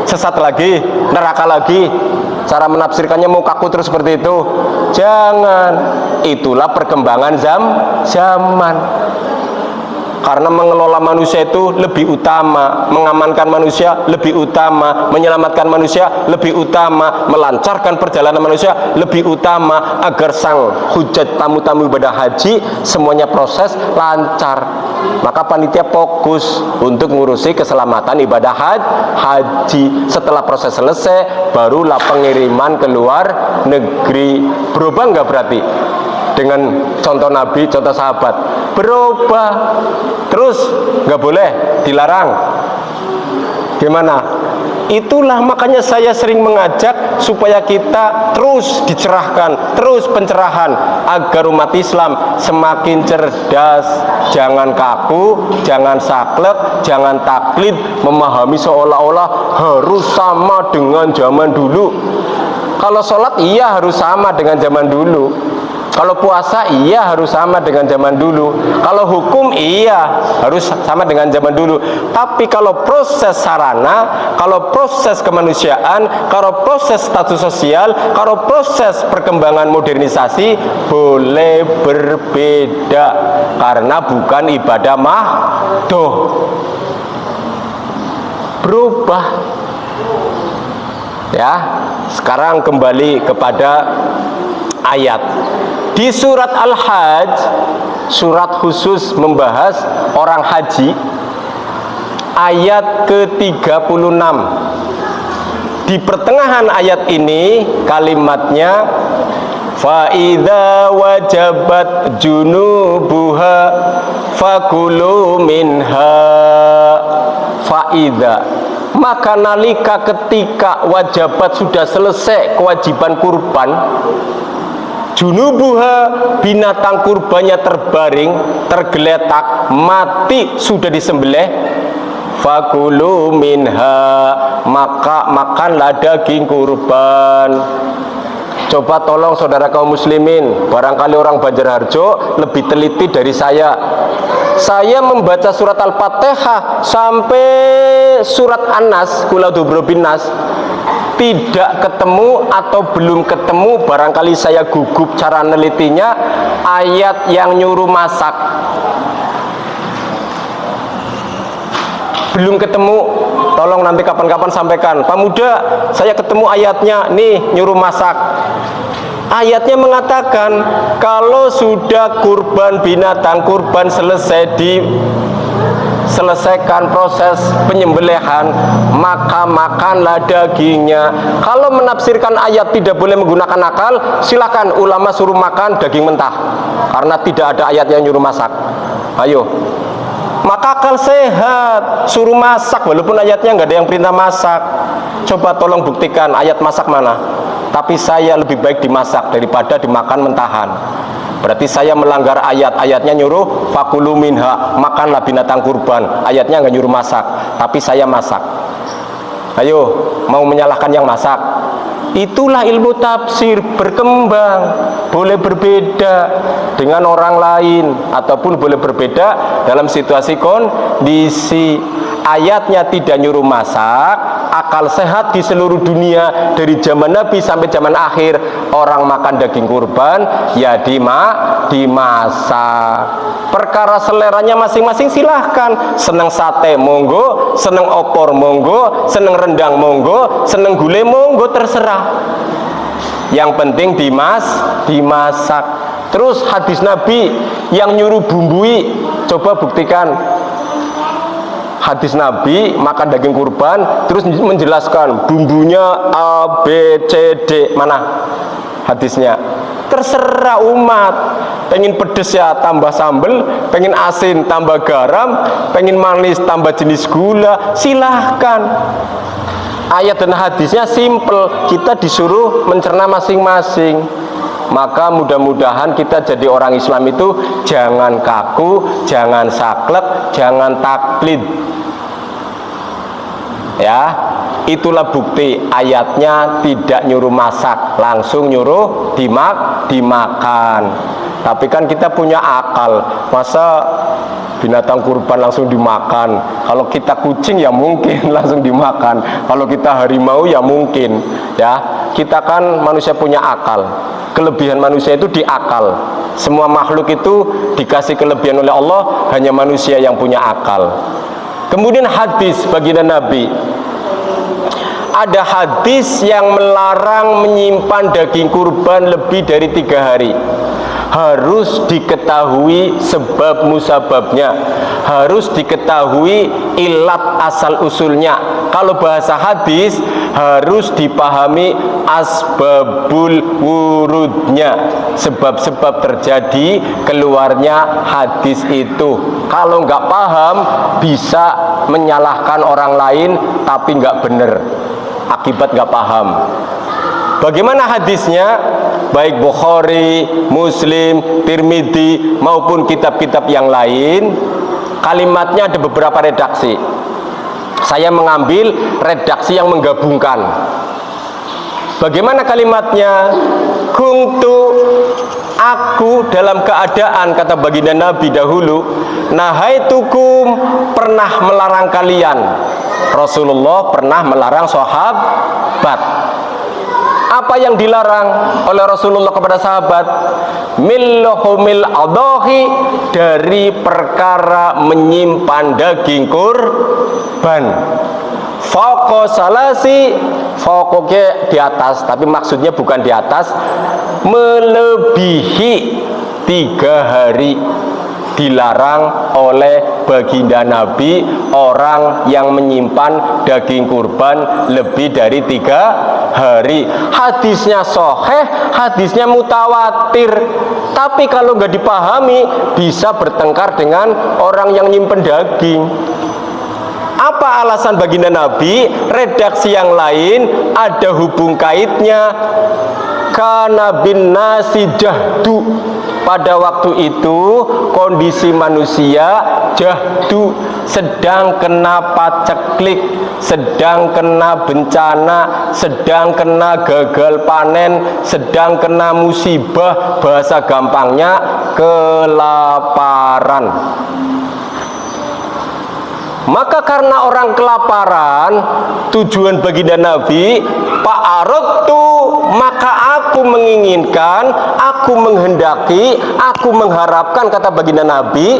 [SPEAKER 1] sesat lagi, neraka lagi. cara menafsirkannya mau kaku terus seperti itu? Jangan. Itulah perkembangan zaman. Karena mengelola manusia itu lebih utama, mengamankan manusia lebih utama, menyelamatkan manusia lebih utama, melancarkan perjalanan manusia lebih utama, agar sang hujat tamu-tamu ibadah haji semuanya proses lancar. Maka panitia fokus untuk ngurusi keselamatan ibadah haji. Setelah proses selesai, barulah pengiriman ke luar negeri. Berubah nggak berarti? Dengan contoh Nabi, contoh sahabat, berubah. Terus nggak boleh, dilarang. Gimana? Itulah makanya saya sering mengajak supaya kita terus dicerahkan, terus pencerahan, agar umat Islam semakin cerdas. Jangan kaku, jangan saklek, jangan taklid, memahami seolah-olah harus sama dengan zaman dulu. Kalau sholat iya harus sama dengan zaman dulu. Kalau puasa iya harus sama dengan zaman dulu. Kalau hukum iya harus sama dengan zaman dulu. Tapi kalau proses sarana, kalau proses kemanusiaan, kalau proses status sosial, kalau proses perkembangan modernisasi boleh berbeda, karena bukan ibadah mahdoh. Berubah. Ya, sekarang kembali kepada ayat. Di surat Al-Hajj, surat khusus membahas orang haji, ayat ke-36. Di pertengahan ayat ini kalimatnya, fa idza wajabat junubuha fakulu minha. Fa idza, maka nalika ketika wajabat sudah selesai kewajiban kurban, junubuha, binatang kurbannya terbaring, tergeletak, mati, sudah disembelih, fakulu minha, maka makanlah daging kurban. Coba tolong saudara kaum muslimin, barangkali orang Banjarharjo lebih teliti dari saya. Saya membaca surat Al-Fatihah sampai surat An-Nas, Qul a'udzu birabbin nas, tidak ketemu atau belum ketemu, barangkali saya gugup cara nelitinya, ayat yang nyuruh masak. Belum ketemu. Tolong nanti kapan-kapan sampaikan, Pak Muda, saya ketemu ayatnya nih, nyuruh masak. Ayatnya mengatakan kalau sudah kurban binatang kurban selesai diselesaikan proses penyembelihan, maka makanlah dagingnya. Kalau menafsirkan ayat tidak boleh menggunakan akal, silakan ulama suruh makan daging mentah, karena tidak ada ayat yang nyuruh masak. Ayo, maka akal sehat suruh masak, walaupun ayatnya nggak ada yang perintah masak. Coba tolong buktikan ayat masak mana. Tapi saya lebih baik dimasak daripada dimakan mentahan. Berarti saya melanggar ayat. Ayatnya nyuruh fakulu minha, makanlah binatang kurban. Ayatnya nggak nyuruh masak, tapi saya masak. Ayo, mau menyalahkan yang masak? Itulah ilmu tafsir berkembang, boleh berbeda dengan orang lain, ataupun boleh berbeda dalam situasi kondisi. Ayatnya tidak nyuruh masak, akal sehat di seluruh dunia dari zaman Nabi sampai zaman akhir, orang makan daging kurban ya dimasak. Perkara seleranya masing-masing silahkan. Seneng sate monggo, seneng opor monggo, seneng rendang monggo, seneng gulai monggo, terserah. Yang penting dimasak. Terus hadis Nabi yang nyuruh bumbui, coba buktikan. Hadis Nabi makan daging kurban terus menjelaskan bumbunya A, B, C, D, mana hadisnya? Terserah umat, pengen pedes ya tambah sambel, pengen asin tambah garam, pengen manis tambah jenis gula, silahkan. Ayat dan hadisnya simple, kita disuruh mencerna masing-masing. Maka mudah-mudahan kita jadi orang Islam itu jangan kaku, jangan saklek, jangan taklid. Ya, itulah bukti ayatnya tidak nyuruh masak, langsung nyuruh dimakan. Tapi kan kita punya akal, masa binatang kurban langsung dimakan. Kalau kita kucing ya mungkin langsung dimakan. Kalau kita harimau ya mungkin. Ya, kita kan manusia punya akal. Kelebihan manusia itu di akal. Semua makhluk itu dikasih kelebihan oleh Allah, hanya manusia yang punya akal. Kemudian hadis baginda Nabi. Ada hadis yang melarang menyimpan daging kurban lebih dari 3 hari. Harus diketahui sebab musababnya, harus diketahui ilat asal usulnya. Kalau bahasa hadis harus dipahami asbabul wurudnya, sebab-sebab terjadi keluarnya hadis itu. Kalau nggak paham bisa menyalahkan orang lain tapi nggak benar, akibat nggak paham. Bagaimana hadisnya? Baik Bukhari, Muslim, Tirmidzi maupun kitab-kitab yang lain, kalimatnya ada beberapa redaksi. Saya mengambil redaksi yang menggabungkan. Bagaimana kalimatnya? Kuntu, aku dalam keadaan, kata baginda Nabi dahulu, nahaitukum, pernah melarang kalian. Rasulullah pernah melarang sahabat. Apa yang dilarang oleh Rasulullah kepada sahabat? Millahumil adahi, dari perkara menyimpan daging kurban. Faqo salasi, faqoke di atas, tapi maksudnya bukan di atas, melebihi 3 hari. Dilarang oleh baginda Nabi orang yang menyimpan daging kurban lebih dari 3 hari. Hadisnya sahih, hadisnya mutawatir. Tapi kalau nggak dipahami bisa bertengkar dengan orang yang nyimpen daging. Apa alasan baginda Nabi? Redaksi yang lain ada hubung kaitnya. Kana bin nasi jahdu, pada waktu itu kondisi manusia jahdu, sedang kena paceklik, sedang kena bencana, sedang kena gagal panen, sedang kena musibah, bahasa gampangnya kelaparan. Maka karena orang kelaparan, tujuan baginda Nabi, Pak Aradtu, maka aku menginginkan, aku menghendaki, aku mengharapkan, kata baginda Nabi,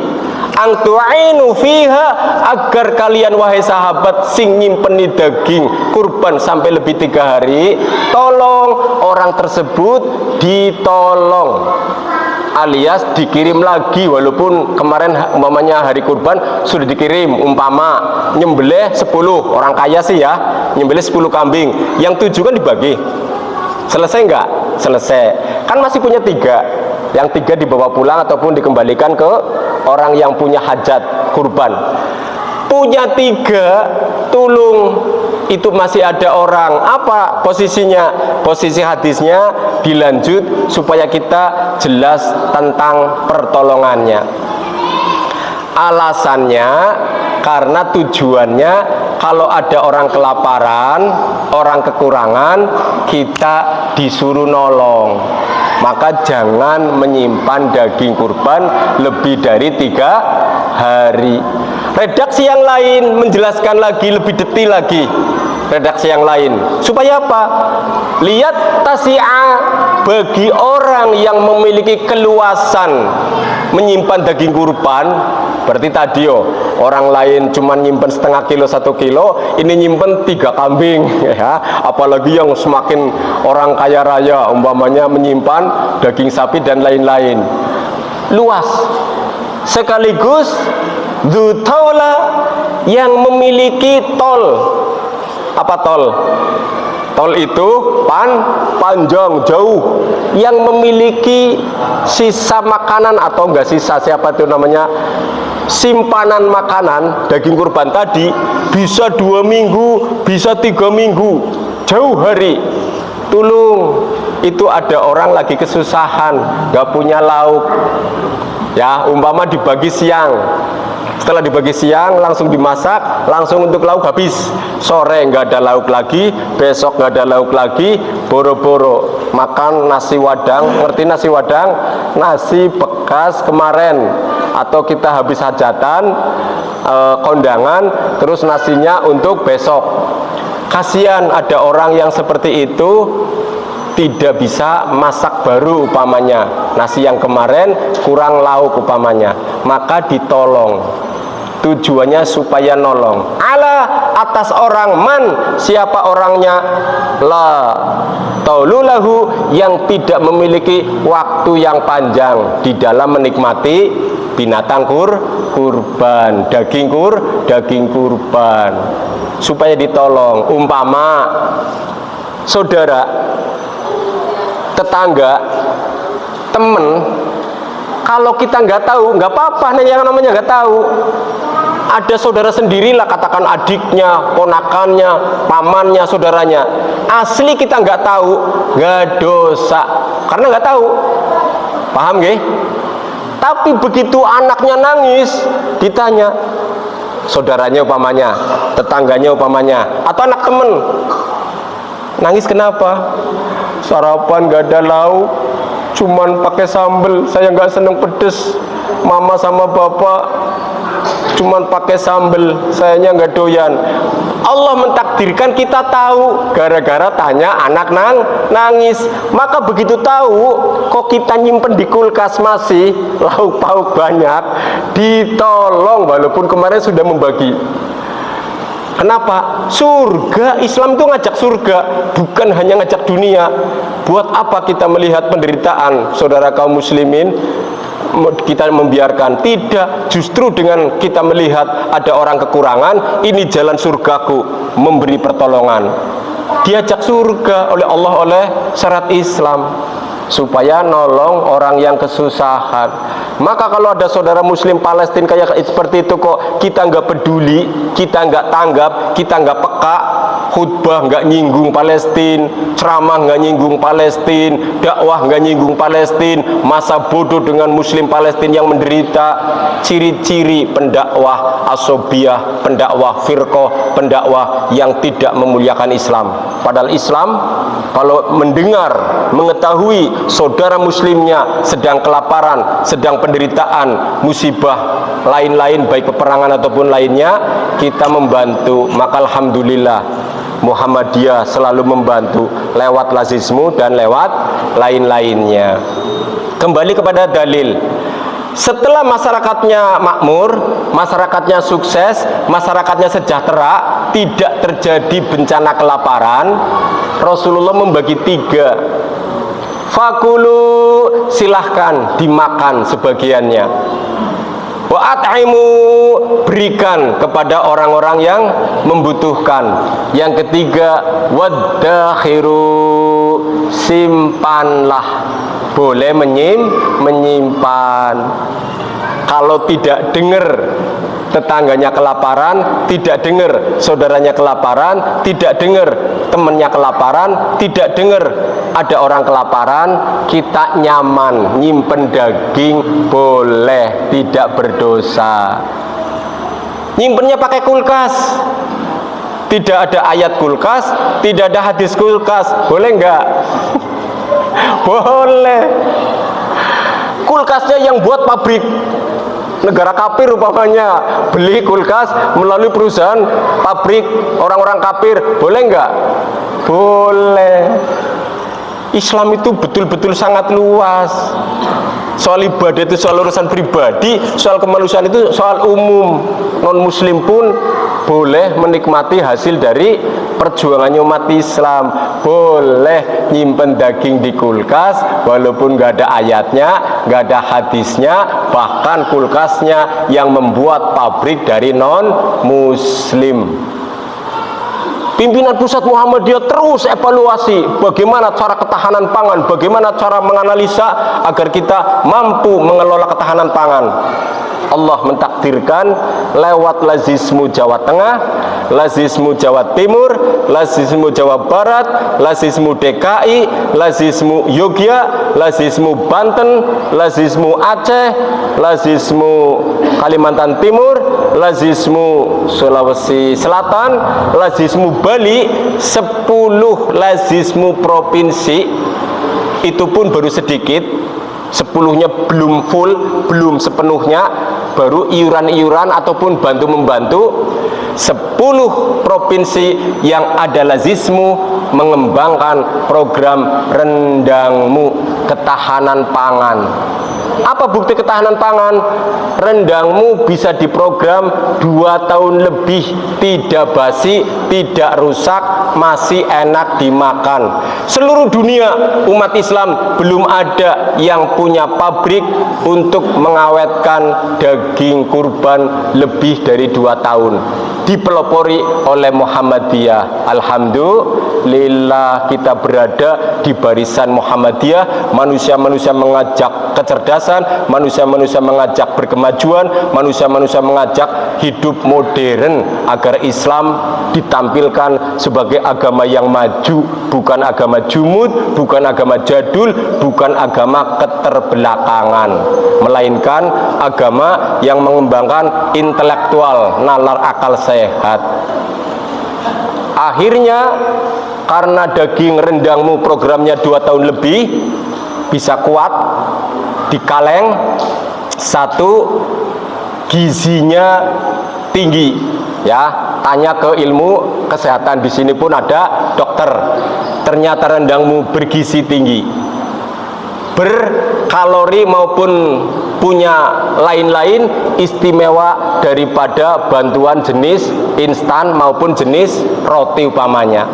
[SPEAKER 1] angtu'inu fiha, agar kalian wahai sahabat sing nyimpeni daging kurban sampai lebih 3 hari, tolong orang tersebut ditolong, alias dikirim lagi. Walaupun kemarin umpamanya hari kurban sudah dikirim, umpama nyembelih 10, orang kaya sih ya, nyembelih 10 kambing, yang 7 kan dibagi. Selesai enggak? Selesai. Kan masih punya 3. Yang 3 dibawa pulang ataupun dikembalikan ke orang yang punya hajat kurban. Punya 3, tulung, itu masih ada orang. Apa posisinya? Posisi hadisnya dilanjut supaya kita jelas tentang pertolongannya. Alasannya karena tujuannya kalau ada orang kelaparan, orang kekurangan, kita disuruh nolong. Maka jangan menyimpan daging kurban lebih dari 3 hari. Redaksi yang lain menjelaskan lagi, lebih detail lagi. Redaksi yang lain supaya apa? Lihat tasi'a, bagi orang yang memiliki keluasan menyimpan daging kurban. Berarti tadi orang lain cuma nyimpen setengah kilo, 1 kilo, ini nyimpen 3 kambing ya. Apalagi yang semakin orang kaya raya, umpamanya menyimpan daging sapi dan lain-lain, luas. Sekaligus dzutaula, yang memiliki tol. Apa tol? Tol itu panjang, jauh, yang memiliki sisa makanan atau enggak sisa, siapa itu namanya, simpanan makanan daging kurban tadi, bisa 2 minggu, bisa 3 minggu, jauh hari. Tulung, itu ada orang lagi kesusahan, nggak punya lauk ya, umpama dibagi siang, Setelah dibagi siang langsung dimasak, langsung untuk lauk habis. Sore nggak ada lauk lagi, besok nggak ada lauk lagi, boro-boro makan nasi wadang. Ngerti nasi wadang? Nasi bekas kemarin, atau kita habis hajatan, kondangan, terus nasinya untuk besok. Kasihan ada orang yang seperti itu, tidak bisa masak baru umpamanya, nasi yang kemarin kurang lauk umpamanya, maka ditolong. Tujuannya supaya nolong. Ala atas orang, man siapa orangnya, la taululahu yang tidak memiliki waktu yang panjang di dalam menikmati binatang kurban, daging kurban, supaya ditolong. Umpama saudara, tetangga, temen, kalau kita nggak tahu, nggak apa-apa, yang namanya nggak tahu. Ada saudara sendirilah, katakan adiknya, ponakannya, pamannya, saudaranya. Asli kita nggak tahu, nggak dosa, karena nggak tahu. Paham nggih? Tapi begitu anaknya nangis, ditanya, saudaranya umpamanya, tetangganya umpamanya, atau anak temen, nangis kenapa? Sarapan nggak ada lauk, cuman pakai sambel, saya nggak seneng pedes. Mama sama bapak cuman pakai sambel, sayanya nggak doyan. Allah mentakdirkan kita tahu gara-gara tanya anak nangis. Maka begitu tahu, kok kita nyimpen di kulkas masih lauk pauk banyak, ditolong walaupun kemarin sudah membagi. Kenapa? Surga, Islam itu ngajak surga, bukan hanya ngajak dunia. Buat apa kita melihat penderitaan saudara kaum muslimin, kita membiarkan? Tidak, justru dengan kita melihat ada orang kekurangan, ini jalan surgaku, memberi pertolongan. Diajak surga oleh Allah, oleh syarat Islam, supaya nolong orang yang kesusahan. Maka kalau ada saudara muslim Palestina kayak seperti itu, kok kita nggak peduli, kita nggak tanggap, kita nggak peka, khutbah nggak nyinggung Palestina, ceramah nggak nyinggung Palestina, dakwah nggak nyinggung Palestina, masa bodoh dengan muslim Palestina yang menderita. Ciri-ciri pendakwah asobiyah, pendakwah firqah, pendakwah yang tidak memuliakan Islam. Padahal Islam kalau mendengar, mengetahui saudara muslimnya sedang kelaparan, sedang penderitaan, musibah lain-lain, baik peperangan ataupun lainnya, kita membantu. Maka alhamdulillah Muhammadiyah selalu membantu lewat lazismu dan lewat lain-lainnya. Kembali kepada dalil. Setelah masyarakatnya makmur, masyarakatnya sukses, masyarakatnya sejahtera, tidak terjadi bencana kelaparan, Rasulullah membagi 3. Fakulu, silahkan dimakan sebagiannya. Wa at'imu, berikan kepada orang-orang yang membutuhkan. Yang ketiga, waddakhiru, simpanlah. Boleh menyimpan. Kalau tidak dengar tetangganya kelaparan, tidak dengar saudaranya kelaparan, tidak dengar temannya kelaparan, tidak dengar ada orang kelaparan, kita nyaman nyimpen daging, boleh, tidak berdosa. Nyimpennya pakai kulkas, tidak ada ayat kulkas, tidak ada hadis kulkas, boleh enggak? Boleh. Kulkasnya yang buat pabrik negara kafir umpamanya, beli kulkas melalui perusahaan pabrik orang-orang kafir, boleh enggak? Boleh. Islam itu betul-betul sangat luas. Soal ibadah itu soal urusan pribadi, soal kemanusiaan itu soal umum. Non muslim pun boleh menikmati hasil dari perjuangannya umat Islam. Boleh nyimpen daging di kulkas walaupun nggak ada ayatnya, nggak ada hadisnya, bahkan kulkasnya yang membuat pabrik dari non muslim. Pimpinan pusat Muhammadiyah terus evaluasi bagaimana cara ketahanan pangan, bagaimana cara menganalisa agar kita mampu mengelola ketahanan pangan. Allah mentakdirkan lewat lazismu Jawa Tengah, lazismu Jawa Timur, lazismu Jawa Barat, lazismu DKI, lazismu Yogyakarta, lazismu Banten, lazismu Aceh, lazismu Kalimantan Timur, lazismu Sulawesi Selatan, lazismu Bali, 10 lazismu provinsi. Itu pun baru sedikit, 10-nya belum full, belum sepenuhnya, baru iuran-iuran ataupun bantu-membantu. 10 provinsi yang ada lazismu mengembangkan program rendangmu, ketahanan pangan. Apa bukti ketahanan pangan? Rendangmu bisa diprogram 2 tahun lebih, tidak basi, tidak rusak, masih enak dimakan. Seluruh dunia umat Islam belum ada yang punya pabrik untuk mengawetkan daging kurban lebih dari 2 tahun. Dipelopori oleh Muhammadiyah. Alhamdulillah kita berada di barisan Muhammadiyah. Manusia-manusia mengajak kecerdasan, manusia-manusia mengajak berkemajuan, manusia-manusia mengajak hidup modern agar Islam ditampilkan sebagai agama yang maju, bukan agama jumud, bukan agama jadul, bukan agama keterbelakangan, melainkan agama yang mengembangkan intelektual, nalar akal sehat. Akhirnya karena daging rendangmu programnya 2 tahun lebih, bisa kuat di kaleng, 1, gizinya tinggi. Ya, tanya ke ilmu kesehatan, di sini pun ada dokter. Ternyata rendangmu bergizi tinggi, berkalori maupun punya lain-lain istimewa daripada bantuan jenis instan maupun jenis roti umpamanya.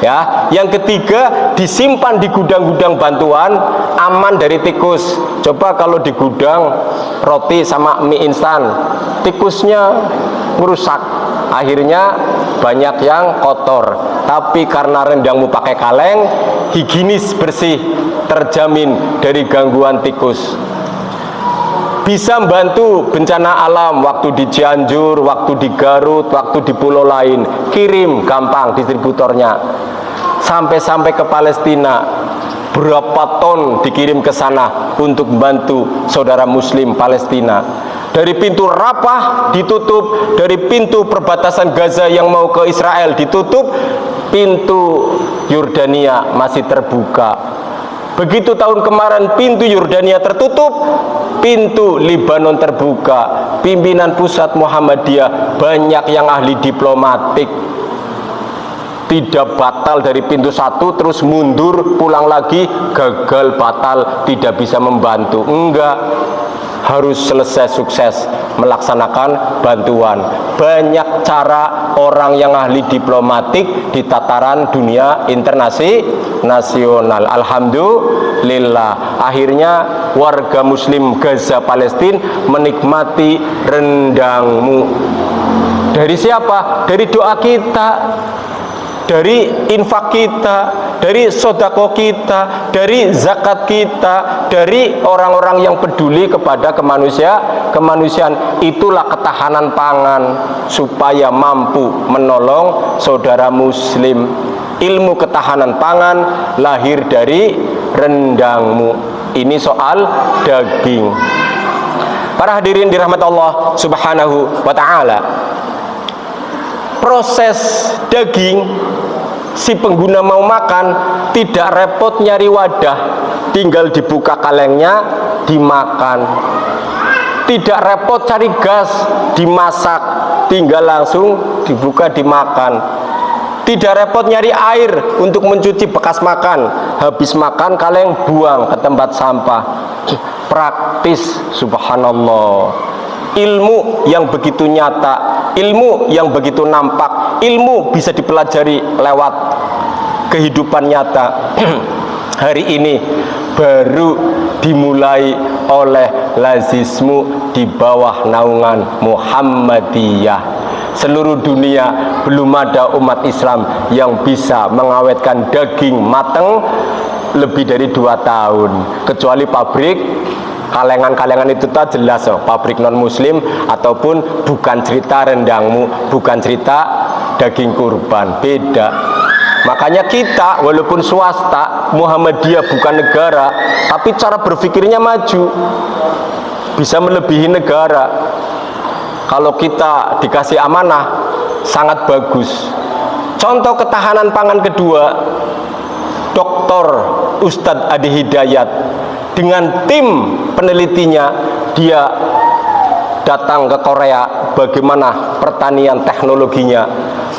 [SPEAKER 1] Ya, yang ketiga, disimpan di gudang-gudang bantuan, aman dari tikus. Coba kalau di gudang roti sama mie instan, tikusnya merusak, akhirnya banyak yang kotor. Tapi karena rendangmu pakai kaleng, higienis, bersih, terjamin dari gangguan tikus. Bisa membantu bencana alam, waktu di Cianjur, waktu di Garut, waktu di pulau lain, kirim gampang distributornya. Sampai-sampai ke Palestina, berapa ton dikirim ke sana untuk membantu saudara muslim Palestina. Dari pintu Rafah ditutup, dari pintu perbatasan Gaza yang mau ke Israel ditutup, pintu Yordania masih terbuka. Begitu tahun kemarin pintu Yordania tertutup, pintu Libanon terbuka. Pimpinan pusat Muhammadiyah banyak yang ahli diplomatik, tidak batal dari pintu 1 terus mundur pulang lagi, gagal, batal, tidak bisa membantu. Enggak, harus selesai sukses melaksanakan bantuan. Banyak cara orang yang ahli diplomatik di tataran dunia internasional. Alhamdulillah, akhirnya warga muslim Gaza Palestina menikmati rendangmu. Dari siapa? Dari doa kita, dari infak kita, dari sodako kita, dari zakat kita, dari orang-orang yang peduli kepada kemanusiaan. Itulah ketahanan pangan, supaya mampu menolong saudara muslim. Ilmu ketahanan pangan lahir dari rendangmu. Ini soal daging. Para hadirin dirahmati Allah subhanahu wa ta'ala, proses daging, si pengguna mau makan tidak repot nyari wadah, tinggal dibuka kalengnya, dimakan. Tidak repot cari gas, dimasak, tinggal langsung dibuka, dimakan. Tidak repot nyari air untuk mencuci bekas makan, habis makan kaleng buang ke tempat sampah. Praktis, subhanallah. Ilmu yang begitu nyata, ilmu yang begitu nampak, ilmu bisa dipelajari lewat kehidupan nyata. Hari ini baru dimulai oleh lazismu di bawah naungan Muhammadiyah. Seluruh dunia belum ada umat Islam yang bisa mengawetkan daging matang lebih dari 2 tahun, kecuali pabrik kalengan-kalengan itu tak jelas, pabrik non muslim ataupun bukan cerita rendangmu, bukan cerita daging kurban, beda. Makanya kita walaupun swasta, Muhammadiyah bukan negara, tapi cara berpikirnya maju, bisa melebihi negara. Kalau kita dikasih amanah, sangat bagus. Contoh ketahanan pangan kedua, Dr. Ustadz Adi Hidayat dengan tim penelitinya, dia datang ke Korea, bagaimana pertanian teknologinya,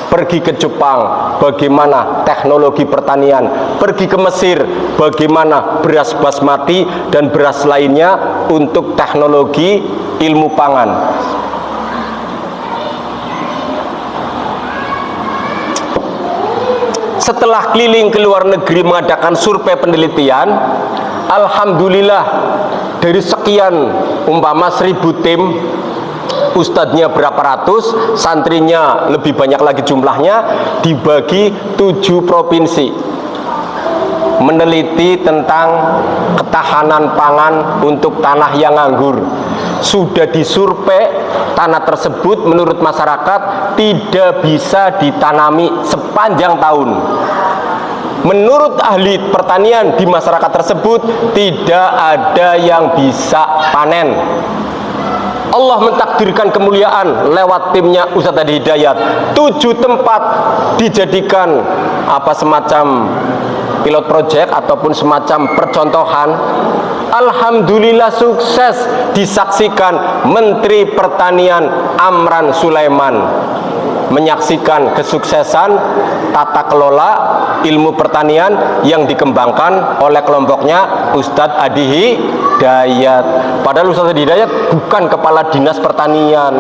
[SPEAKER 1] pergi ke Jepang, bagaimana teknologi pertanian, pergi ke Mesir, bagaimana beras basmati dan beras lainnya untuk teknologi ilmu pangan. Setelah keliling ke luar negeri mengadakan survei penelitian, alhamdulillah dari sekian umpama 1000 tim, ustadznya berapa ratus, santrinya lebih banyak lagi jumlahnya, dibagi 7 provinsi, meneliti tentang ketahanan pangan untuk tanah yang nganggur. Sudah disurvei, tanah tersebut menurut masyarakat tidak bisa ditanami sepanjang tahun. Menurut ahli pertanian di masyarakat tersebut, tidak ada yang bisa panen. Allah mentakdirkan kemuliaan lewat timnya Ustadz Adi Hidayat. 7 tempat dijadikan semacam pilot project ataupun semacam percontohan. Alhamdulillah sukses, disaksikan Menteri Pertanian Amran Sulaiman menyaksikan kesuksesan tata kelola ilmu pertanian yang dikembangkan oleh kelompoknya Ustadz Adi Hidayat. Padahal Ustadz Adi Hidayat bukan kepala dinas pertanian.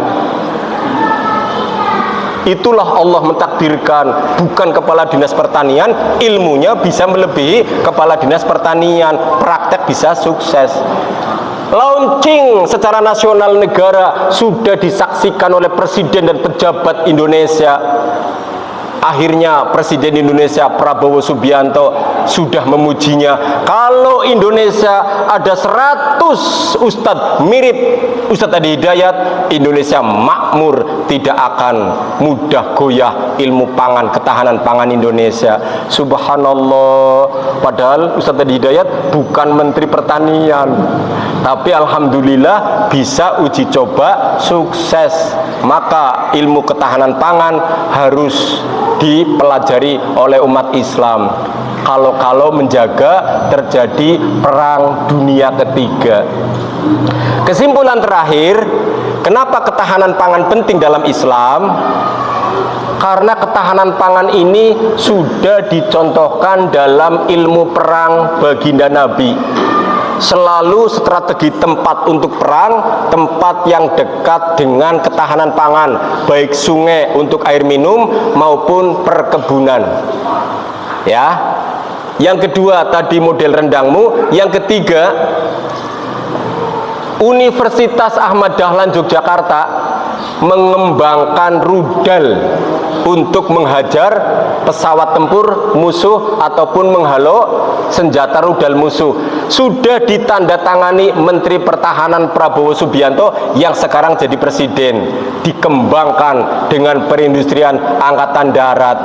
[SPEAKER 1] Itulah Allah mentakdirkan, bukan kepala dinas pertanian, ilmunya bisa melebihi kepala dinas pertanian, praktek bisa sukses. Launching secara nasional negara sudah disaksikan oleh presiden dan pejabat Indonesia. Akhirnya Presiden Indonesia Prabowo Subianto sudah memujinya. Kalau Indonesia ada 100 ustadz mirip Ustadz Adi Hidayat, Indonesia makmur, tidak akan mudah goyah ilmu pangan, ketahanan pangan Indonesia. Subhanallah. Padahal Ustadz Adi Hidayat bukan Menteri Pertanian, tapi alhamdulillah bisa uji coba sukses. Maka ilmu ketahanan pangan harus dipelajari oleh umat Islam. Kalau menjaga terjadi perang dunia ketiga. Kesimpulan terakhir, kenapa ketahanan pangan penting dalam Islam? Karena ketahanan pangan ini sudah dicontohkan dalam ilmu perang baginda Nabi. Selalu strategi tempat untuk perang, tempat yang dekat dengan ketahanan pangan, baik sungai untuk air minum maupun perkebunan. Ya. Yang kedua tadi model rendangmu, yang ketiga Universitas Ahmad Dahlan Yogyakarta mengembangkan rudal untuk menghajar pesawat tempur musuh ataupun menghalau senjata rudal musuh. Sudah ditandatangani Menteri Pertahanan Prabowo Subianto yang sekarang jadi presiden. Dikembangkan dengan perindustrian angkatan darat.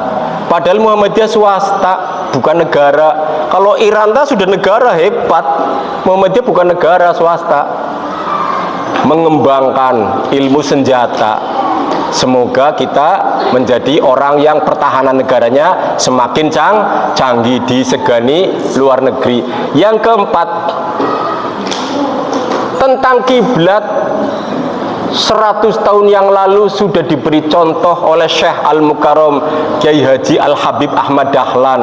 [SPEAKER 1] Padahal Muhammadiyah swasta, bukan negara. Kalau Iran sudah negara hebat, Muhammadiyah bukan negara, swasta. Mengembangkan ilmu senjata. Semoga kita menjadi orang yang pertahanan negaranya semakin canggih, disegani luar negeri. Yang keempat, tentang kiblat, 100 tahun yang lalu sudah diberi contoh oleh Syekh Al-Mukarram Kiai Haji Al-Habib Ahmad Dahlan.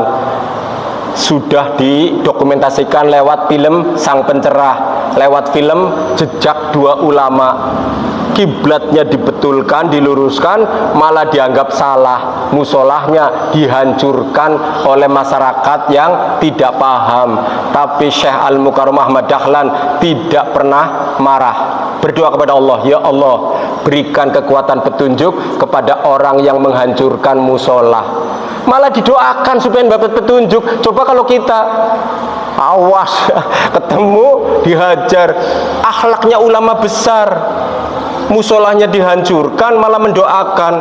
[SPEAKER 1] Sudah didokumentasikan lewat film Sang Pencerah, lewat film Jejak Dua Ulama. Kiblatnya dibetulkan, diluruskan, malah dianggap salah. Musolahnya dihancurkan oleh masyarakat yang tidak paham. Tapi Syekh Al-Mukarram Ahmad Dahlan tidak pernah marah. Berdoa kepada Allah, ya Allah, berikan kekuatan petunjuk kepada orang yang menghancurkan musola. Malah didoakan supaya dapat petunjuk. Coba kalau kita awas ketemu dihajar, akhlaknya ulama besar, musolahnya dihancurkan, malah mendoakan.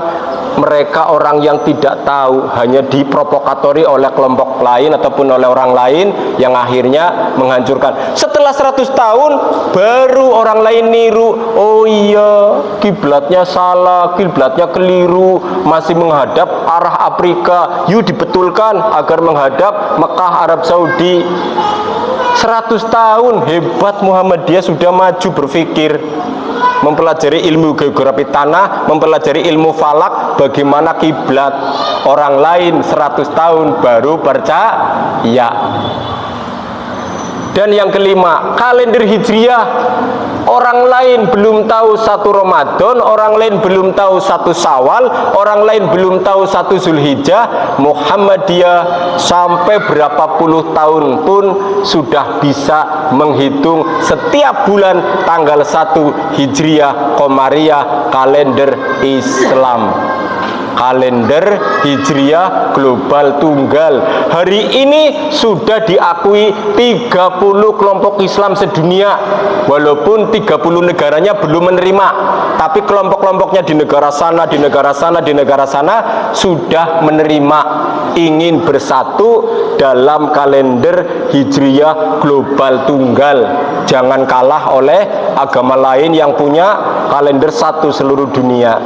[SPEAKER 1] mereka orang yang tidak tahu, hanya diprovokatori oleh kelompok lain ataupun oleh orang lain yang akhirnya menghancurkan. Setelah 100 tahun baru orang lain niru, oh iya kiblatnya salah, kiblatnya keliru, masih menghadap arah Afrika, yuk dibetulkan agar menghadap Mekah Arab Saudi. 100 tahun hebat Muhammadiyah sudah maju berpikir, mempelajari ilmu geografi tanah, mempelajari ilmu falak, bagaimana kiblat. Orang lain 100 tahun baru percaya. Dan yang kelima, kalender Hijriah. Orang lain belum tahu 1 Ramadan, orang lain belum tahu 1 Syawal, orang lain belum tahu 1 Zulhijjah. Muhammadiyah sampai berapa puluh tahun pun sudah bisa menghitung setiap bulan tanggal 1 Hijriah Qamariyah kalender Islam. Kalender Hijriah global tunggal. Hari ini sudah diakui 30 kelompok Islam sedunia. Walaupun 30 negaranya belum menerima, tapi kelompok-kelompoknya di negara sana, di negara sana, di negara sana sudah menerima, ingin bersatu dalam kalender Hijriah global tunggal. Jangan kalah oleh agama lain yang punya kalender satu seluruh dunia.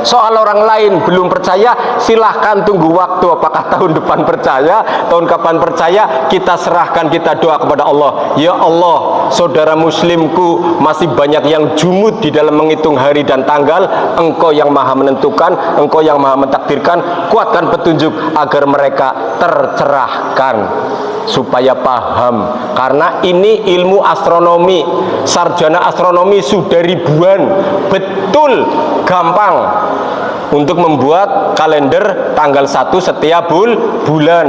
[SPEAKER 1] Soal orang lain belum percaya, silahkan tunggu waktu, apakah tahun depan percaya, tahun kapan percaya, kita serahkan, kita doa kepada Allah. Ya Allah, saudara muslimku masih banyak yang jumud di dalam menghitung hari dan tanggal. Engkau yang maha menentukan, Engkau yang maha mentakdirkan, kuatkan petunjuk agar mereka tercerahkan supaya paham. Karena ini ilmu astronomi, sarjana astronomi sudah ribuan, betul gampang untuk membuat kalender tanggal 1 setiap bulan.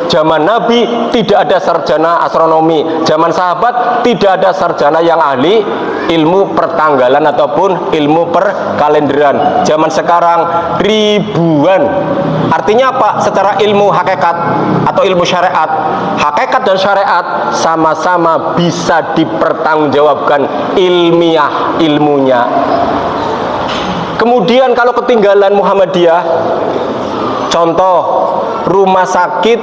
[SPEAKER 1] Zaman Nabi tidak ada sarjana astronomi, zaman sahabat tidak ada sarjana yang ahli ilmu pertanggalan ataupun ilmu perkalenderan. Zaman sekarang ribuan. Artinya apa? Secara ilmu hakikat atau ilmu syariat, hakikat dan syariat sama-sama bisa dipertanggungjawabkan ilmiah ilmunya. Kemudian kalau ketinggalan Muhammadiyah, contoh rumah sakit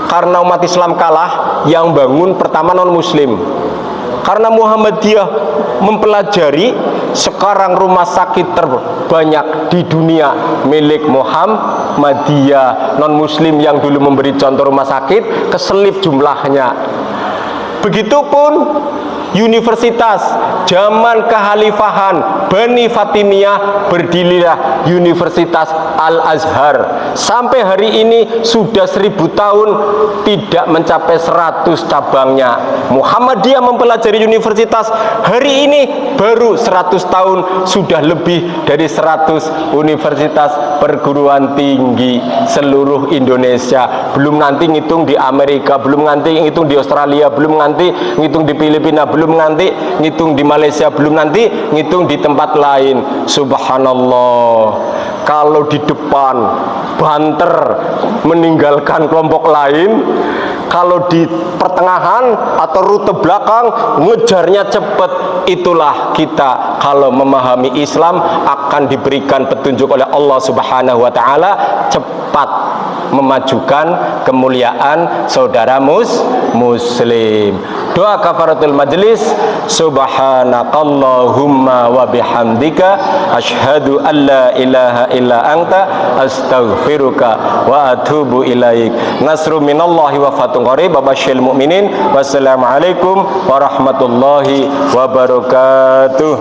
[SPEAKER 1] karena umat Islam kalah, yang bangun pertama non muslim. Karena Muhammadiyah mempelajari, sekarang rumah sakit terbanyak di dunia milik Muhammadiyah. Non muslim yang dulu memberi contoh rumah sakit keselip jumlahnya. Begitupun universitas zaman kekhalifahan Bani Fatimiyah, berdirilah Universitas Al-Azhar. Sampai hari ini sudah 1000 tahun tidak mencapai 100 cabangnya. Muhammadiyah mempelajari universitas, hari ini baru 100 tahun sudah lebih dari 100 universitas perguruan tinggi seluruh Indonesia. Belum nanti ngitung di Amerika, belum nanti ngitung di Australia, belum nanti ngitung di Filipina, belum nanti ngitung di Malaysia, belum nanti ngitung di tempat lain. Subhanallah. Kalau di depan banter meninggalkan kelompok lain, kalau di pertengahan atau rute belakang ngejarnya cepat. Itulah kita kalau memahami Islam akan diberikan petunjuk oleh Allah Subhanahu wa taala, cepat memajukan kemuliaan saudara muslim. Doa kafaratul majlis. Subhanakallahumma wa bihamdika asyhadu an la ilaha illa anta astaghfiruka wa atubu ilaik. Nasru minallahi wa fatun qarib. Basyiril mu'minin. Wassalamualaikum warahmatullahi wabarakatuh.